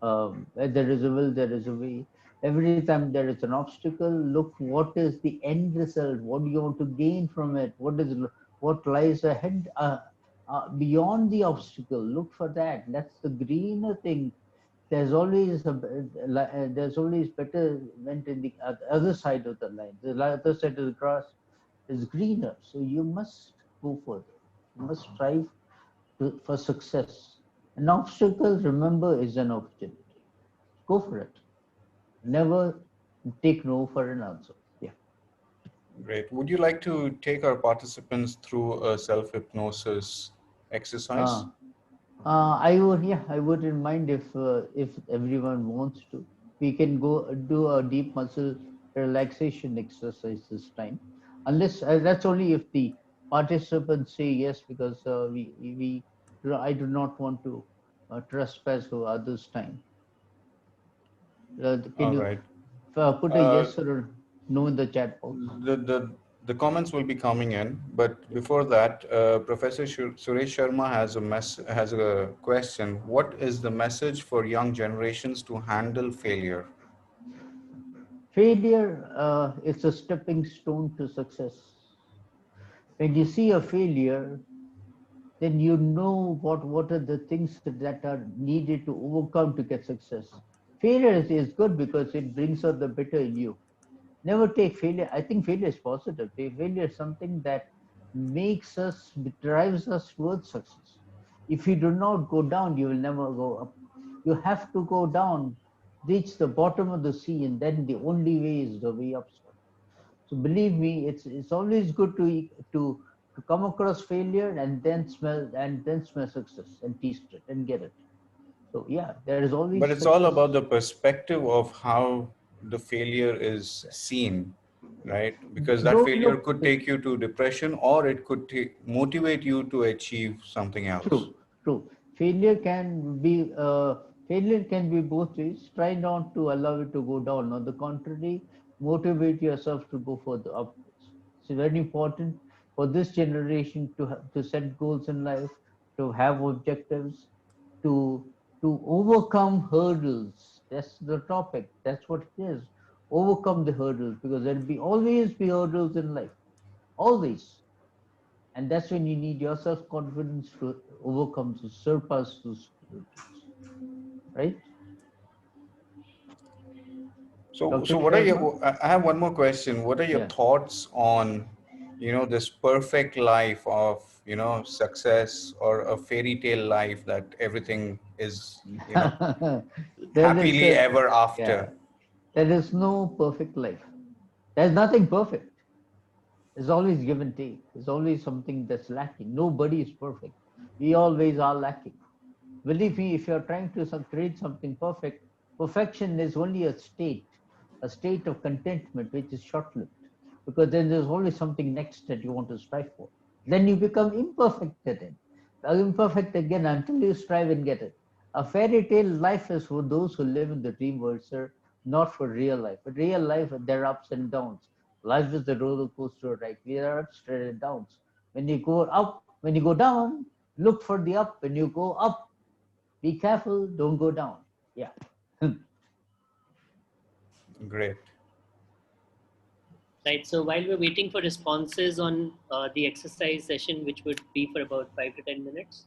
B: Where there is a will, there is a way. Every time there is an obstacle, look what is the end result. What do you want to gain from it? What lies ahead beyond the obstacle? Look for that. That's the greener thing. There's always betterment in the other side of the line. The other side of the grass is greener. So you must go further. You must strive for success. An obstacle, remember, is an opportunity. Go for it. Never take no for an answer. Yeah.
C: Great. Would you like to take our participants through a self-hypnosis exercise?
B: Uh, I wouldn't mind if everyone wants to. We can go do a deep muscle relaxation exercise this time. Unless that's only if the participants say yes, because I do not want to trespass over others' time. Can
C: All
B: you
C: right.
B: put a
C: Uh,
B: yes or a no in the chat box?
C: the comments will be coming in, but before that, Professor Suresh Sharma has a question. What is the message for young generations to handle failure?
B: Failure is a stepping stone to success. When you see a failure, then you know what are the things that are needed to overcome to get success. Failure is good because it brings out the better in you. Never take failure. I think failure is positive. Failure is something that makes us, drives us towards success. If you do not go down, you will never go up. You have to go down, reach the bottom of the sea, and then the only way is the way up. So believe me, it's always good to come across failure and then smell success and taste it and get it. So yeah, there is always
C: But it's all
B: success.
C: about the perspective of how the failure is seen, right? Because that
B: Don't
C: failure
B: look
C: could take you to depression or it could motivate you to achieve something else.
B: true, true. Failure can be both ways. Try not to allow it to go down. On the contrary, motivate yourself to go further upwards. It's very important for this generation to set goals in life, to have objectives, to to overcome hurdles. That's the topic. That's what it is. Overcome the hurdles because there'll be always be hurdles in life. Always. And that's when you need your self-confidence to overcome, to surpass those hurdles, right?
C: So
B: Dr.
C: what are
B: Sharma?
C: your, I have one more question. What are your
B: Yeah.
C: thoughts on, this perfect life of, success or a fairy tale life that everything is,
B: There is
C: happily
B: a,
C: ever
B: yeah,
C: after?
B: there is no perfect life. There's nothing perfect. There's always give and take. There's always something that's lacking. Nobody is perfect. We always are lacking. Believe me, if you're trying to create something perfect, perfection is only a state of contentment which is short lived. Because then there's always something next that you want to strive for. Then you become imperfect again. Imperfect again until you strive and get it. A fairy tale life is for those who live in the dream world, sir, not for real life. But real life, there are ups and downs. Life is the roller coaster, right? There are ups and downs. When you go up, when you go down, look for the up. When you go up, be careful, don't go down. Yeah.
C: Great.
A: Right. So while we're waiting for responses on the exercise session, which would be for about 5 to 10 minutes,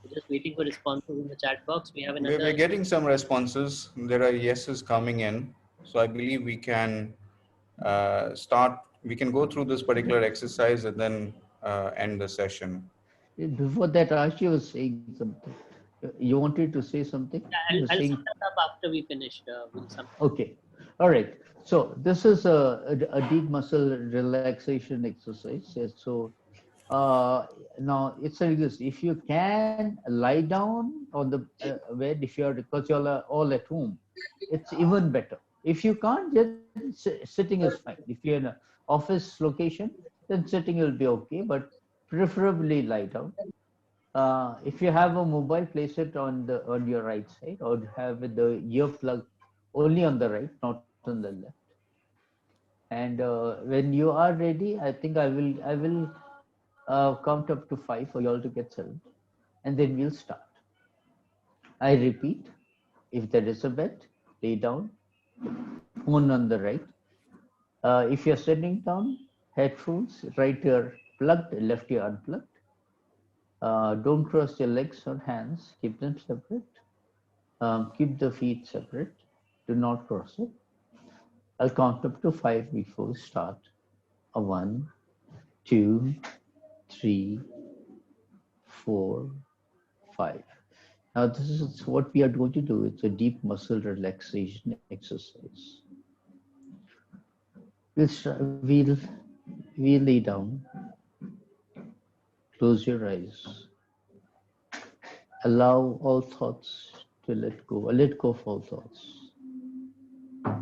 A: we're just waiting for responses in the chat box. We have
C: We're
A: another.
C: getting some responses. There are yeses coming in. So I believe we can we can go through this particular exercise and then end the session.
B: Before that, Archie was saying something. You wanted to say something? You were
A: I'll
B: saying.
A: sum that up after we finish. We'll sum.
B: Okay. All right. So this is a deep muscle relaxation exercise. So now it's like this. If you can lie down on the bed, if you're because you're all at home, it's even better. If you can't, just sitting is fine. If you're in an office location, then sitting will be okay, but preferably lie down. If you have a mobile, place it on your right side, or have the earplug only on the right, not on the left. And when you are ready, I think I will count up to 5 for you all to get settled, and then we'll start. I repeat: if there is a bed, lay down, phone on the right. If you're sitting down, headphones, right ear plugged, left ear unplugged. Don't cross your legs or hands, keep them separate. Keep the feet separate. Do not cross it. I'll count up to 5 before we start. A 1, 2, 3, 4, 5. Now this is what we are going to do. It's a deep muscle relaxation exercise. We'll lay down. Close your eyes. Allow all thoughts to let go. Let go of all thoughts.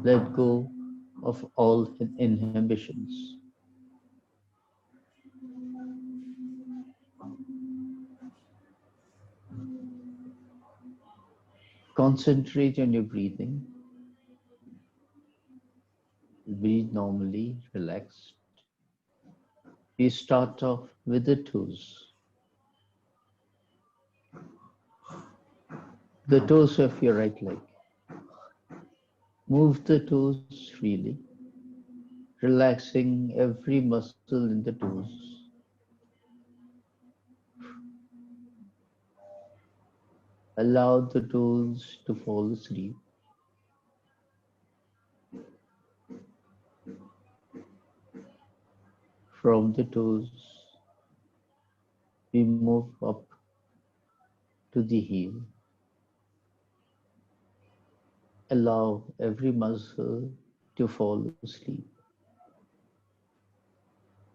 B: Let go of all inhibitions. Concentrate on your breathing. Breathe normally, relaxed. We start off with the toes. The toes of your right leg. Move the toes freely, relaxing every muscle in the toes. Allow the toes to fall asleep. From the toes, we move up to the heel. Allow every muscle to fall asleep.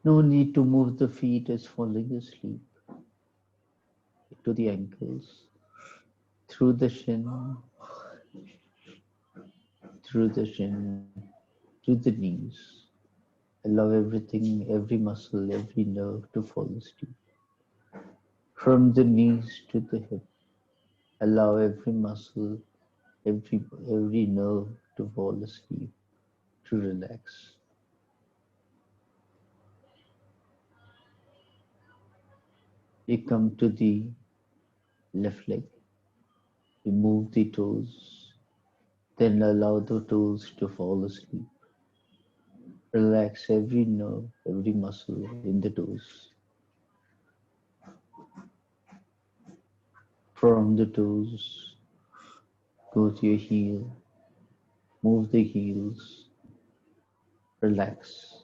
B: No need to move the feet as falling asleep. To the ankles, through the shin, to the knees. Allow everything, every muscle, every nerve to fall asleep. From the knees to the hip, allow every muscle, every nerve to fall asleep, to relax. We come to the left leg. We move the toes, then allow the toes to fall asleep. Relax every nerve, every muscle in the toes. From the toes, go to your heel, move the heels, relax.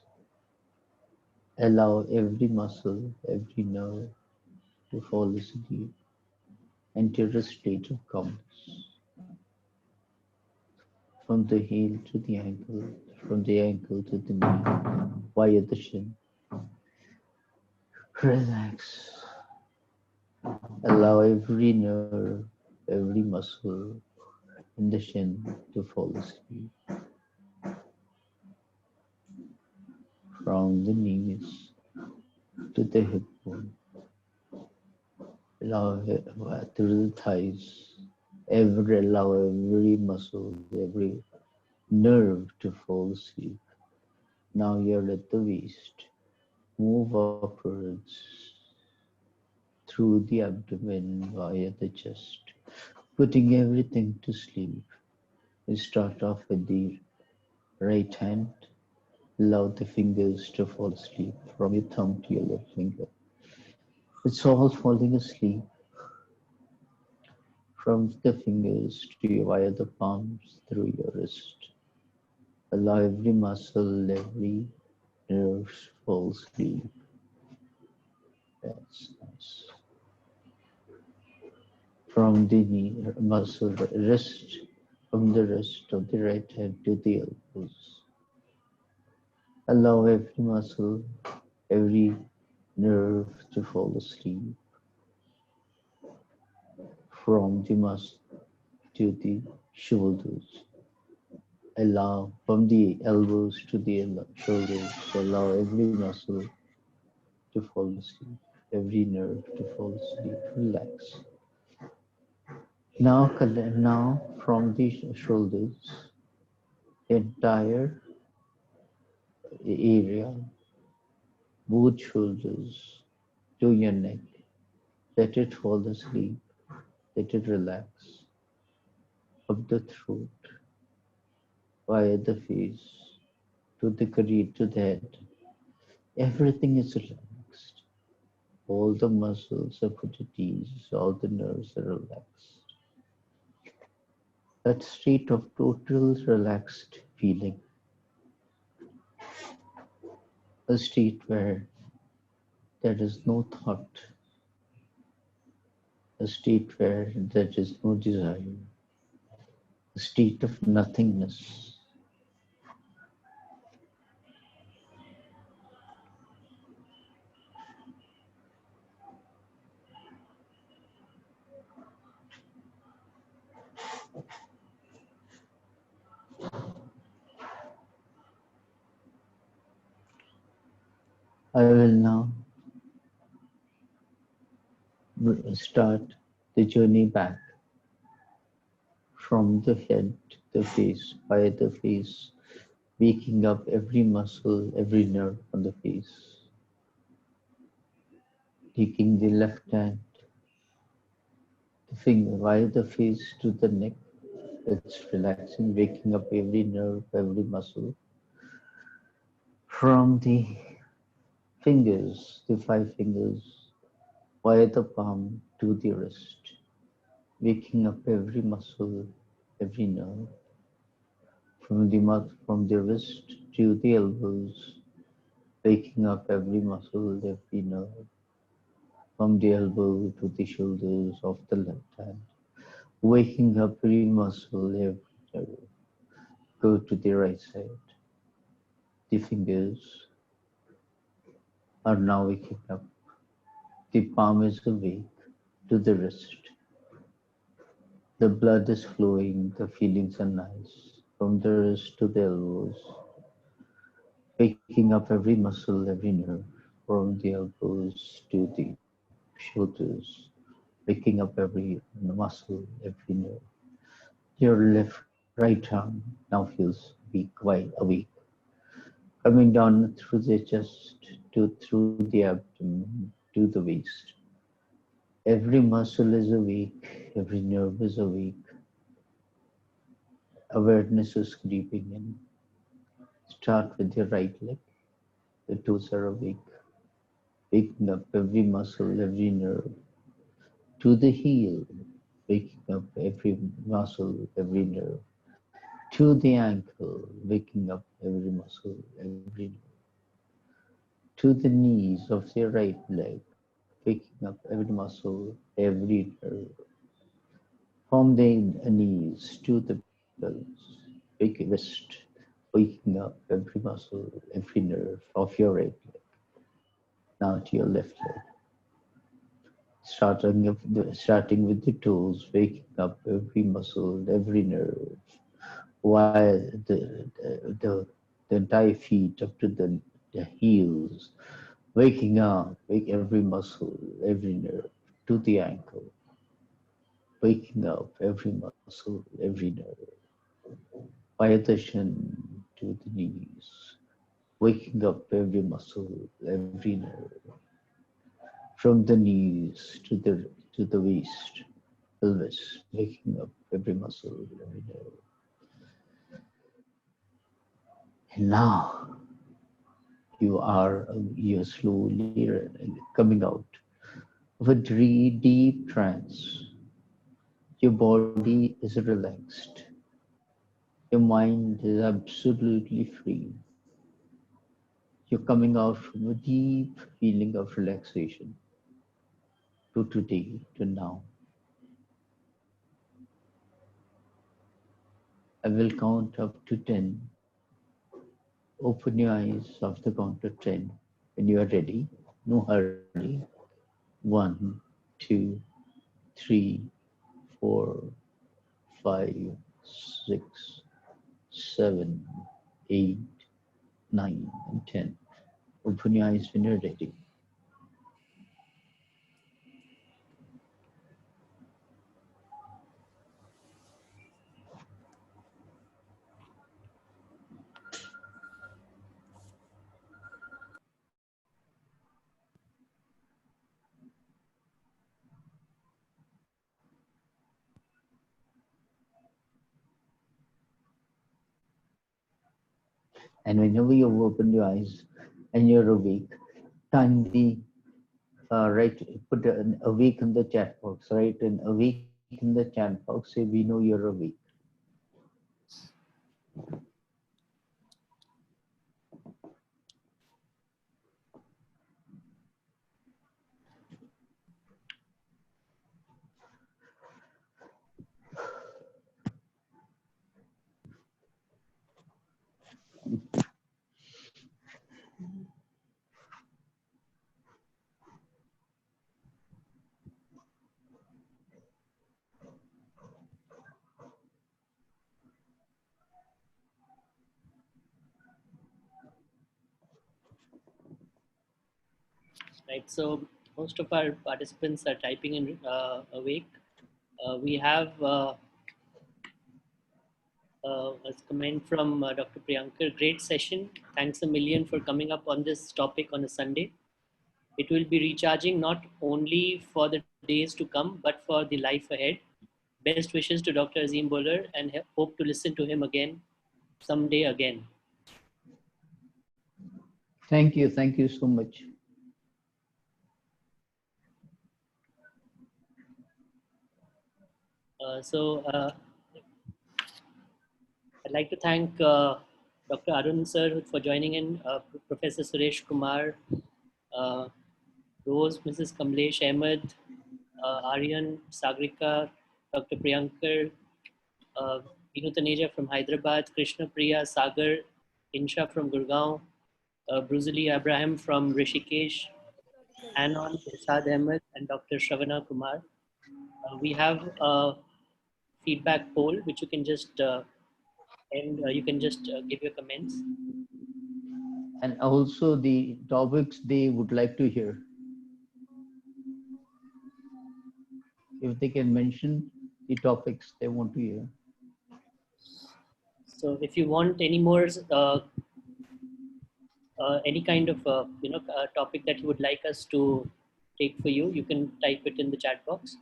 B: Allow every muscle, every nerve to fall asleep. Enter a state of calmness. From the heel to the ankle, from the ankle to the knee, via the shin. Relax. Allow every nerve, every muscle in the shin to fall asleep. From the knees to the hip bone. Allow through the thighs. Allow every muscle, every nerve to fall asleep. Now you're at the waist. Move upwards through the abdomen via the chest, putting everything to sleep. We start off with the right hand, allow the fingers to fall asleep from your thumb to your left finger. It's all falling asleep from the fingers to your via the palms through your wrist. Allow every muscle, every nerve fall asleep. That's nice. From the knee, muscle, wrist, from the wrist of the right hand to the elbows. Allow every muscle, every nerve to fall asleep. From the muscle to the shoulders. Allow from the elbows to the shoulders. Allow every muscle to fall asleep, every nerve to fall asleep. Relax. Now from the shoulders, the entire area, both shoulders to your neck. Let it fall asleep. Let it relax. Up the throat, via the face, to the career, to the head. Everything is relaxed. All the muscles are put at ease. All the nerves are relaxed. That state of total relaxed feeling, a state where there is no thought, a state where there is no desire, a state of nothingness. I will now start the journey back from the head to the face, by the face, waking up every muscle, every nerve on the face. Taking the left hand, the finger via the face to the neck. It's relaxing, waking up every nerve, every muscle. From the fingers, the 5 fingers, via the palm to the wrist. Waking up every muscle, every nerve. From the wrist to the elbows, waking up every muscle, every nerve. From the elbow to the shoulders of the left hand, waking up every muscle, every nerve. Go to the right side. The fingers are now waking up. The palm is awake to the wrist. The blood is flowing, the feelings are nice. From the wrist to the elbows, waking up every muscle, every nerve. From the elbows to the shoulders, waking up every muscle, every nerve. Your right arm now feels weak, wide awake. Coming down through the chest to through the abdomen to the waist. Every muscle is awake, every nerve is awake. Awareness is creeping in. Start with your right leg. The toes are awake, waking up every muscle, every nerve. To the heel, waking up every muscle, every nerve. To the ankle, waking up every muscle, every nerve. To the knees of the right leg, waking up every muscle, every nerve. From the knees to the pelvis, wrist, waking up every muscle, every nerve of your right leg. Now to your left leg. Starting with the toes, waking up every muscle, every nerve, while the entire feet up to the heels, waking up, wake every muscle, every nerve to the ankle, waking up every muscle, every nerve, via the shin to the knees, waking up every muscle, every nerve, from the knees to the waist, pelvis, waking up every muscle, every nerve. And now you're slowly coming out of a deep trance. Your body is relaxed. Your mind is absolutely free. You're coming out from a deep feeling of relaxation to today, to now. I will count up to 10. Open your eyes after count of 10. When you are ready, no hurry. 1, 2, 3, 4, 5, 6, 7, 8, 9, and 10. Open your eyes when you're ready. And whenever you open your eyes and you're awake, kindly put an awake in the chat box, right? And awake in the chat box, say we know you're awake.
A: Right. So most of our participants are typing in awake. We have a comment from Dr. Priyankar. Great session. Thanks a million for coming up on this topic on a Sunday. It will be recharging not only for the days to come, but for the life ahead. Best wishes to Dr. Azeem Bolar and hope to listen to him again someday again.
B: Thank you. Thank you so much.
A: I'd like to thank Dr. Arun sir for joining in, Professor Suresh Kumar, uh, Rose, Mrs. Kamlesh Ahmed, Aryan, Sagrika, Dr. Priyankar, Binu Taneja from Hyderabad, Krishna Priya, Sagar, Insha from Gurgaon, Bruzali Abraham from Rishikesh, Anon, Irsad Ahmed, and Dr. Shravana Kumar. We have a feedback poll which you can just give your comments.
B: And also the topics they would like to hear. If they can mention the topics they want to hear.
A: So if you want any more, any kind of topic that you would like us to take for you, you can type it in the chat box.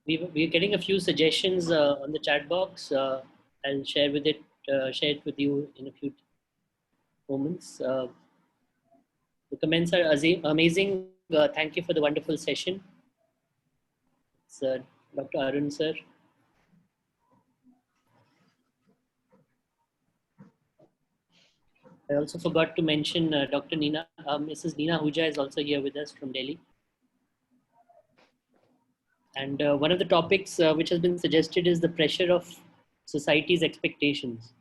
A: We're getting a few suggestions on the chat box. I'll share it with you in a few moments. The comments are amazing. Thank you for the wonderful session. It's Dr. Arun sir. I also forgot to mention Dr. Nina, Mrs. Nina Huja is also here with us from Delhi. And one of the topics which has been suggested is the pressure of society's expectations.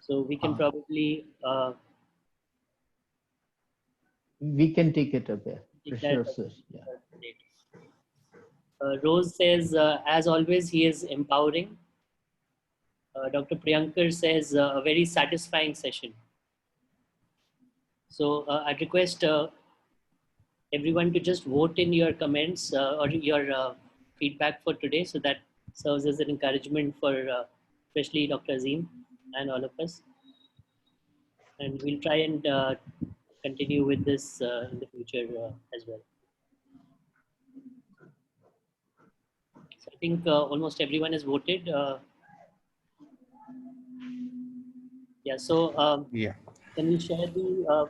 A: So we can probably
B: we can take it up there.
A: take
B: Sure,
A: that
B: sir. Yeah.
A: later. Rose says, as always, he is empowering. Dr. Priyankar says, a very satisfying session. So I'd request everyone to just vote in your comments or your feedback for today, so that serves as an encouragement for especially Dr. Azeem and all of us. And we'll try and continue with this in the future as well. So I think almost everyone has voted. Yeah, so
C: Yeah.
A: can we share the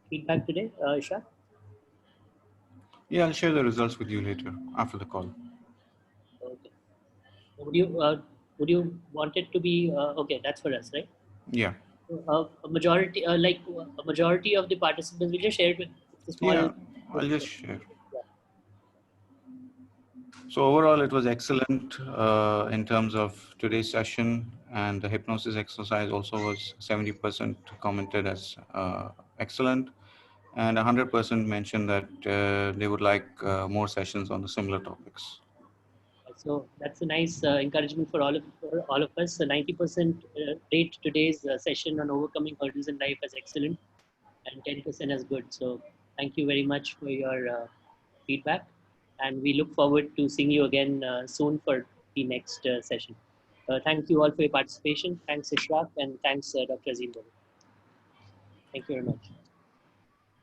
A: feedback today, Isha?
C: Yeah, I'll share the results with you later after the call.
A: Okay. Would you want it to be okay? That's for us, right?
C: Yeah.
A: A majority, a majority of the participants, we just shared with it's a small.
C: Yeah, I'll just share. So overall, it was excellent in terms of today's session, and the hypnosis exercise also was 70% commented as excellent, and 100% mentioned that they would like more sessions on the similar topics.
A: So that's a nice encouragement for all of us. So 90% rate today's session on overcoming hurdles in life as excellent, and 10% as good. So thank you very much for your feedback, and we look forward to seeing you again soon for the next session. Thank you all for your participation. Thanks, Ishraq, and thanks, Dr. Azeem Bolar. Thank you very much.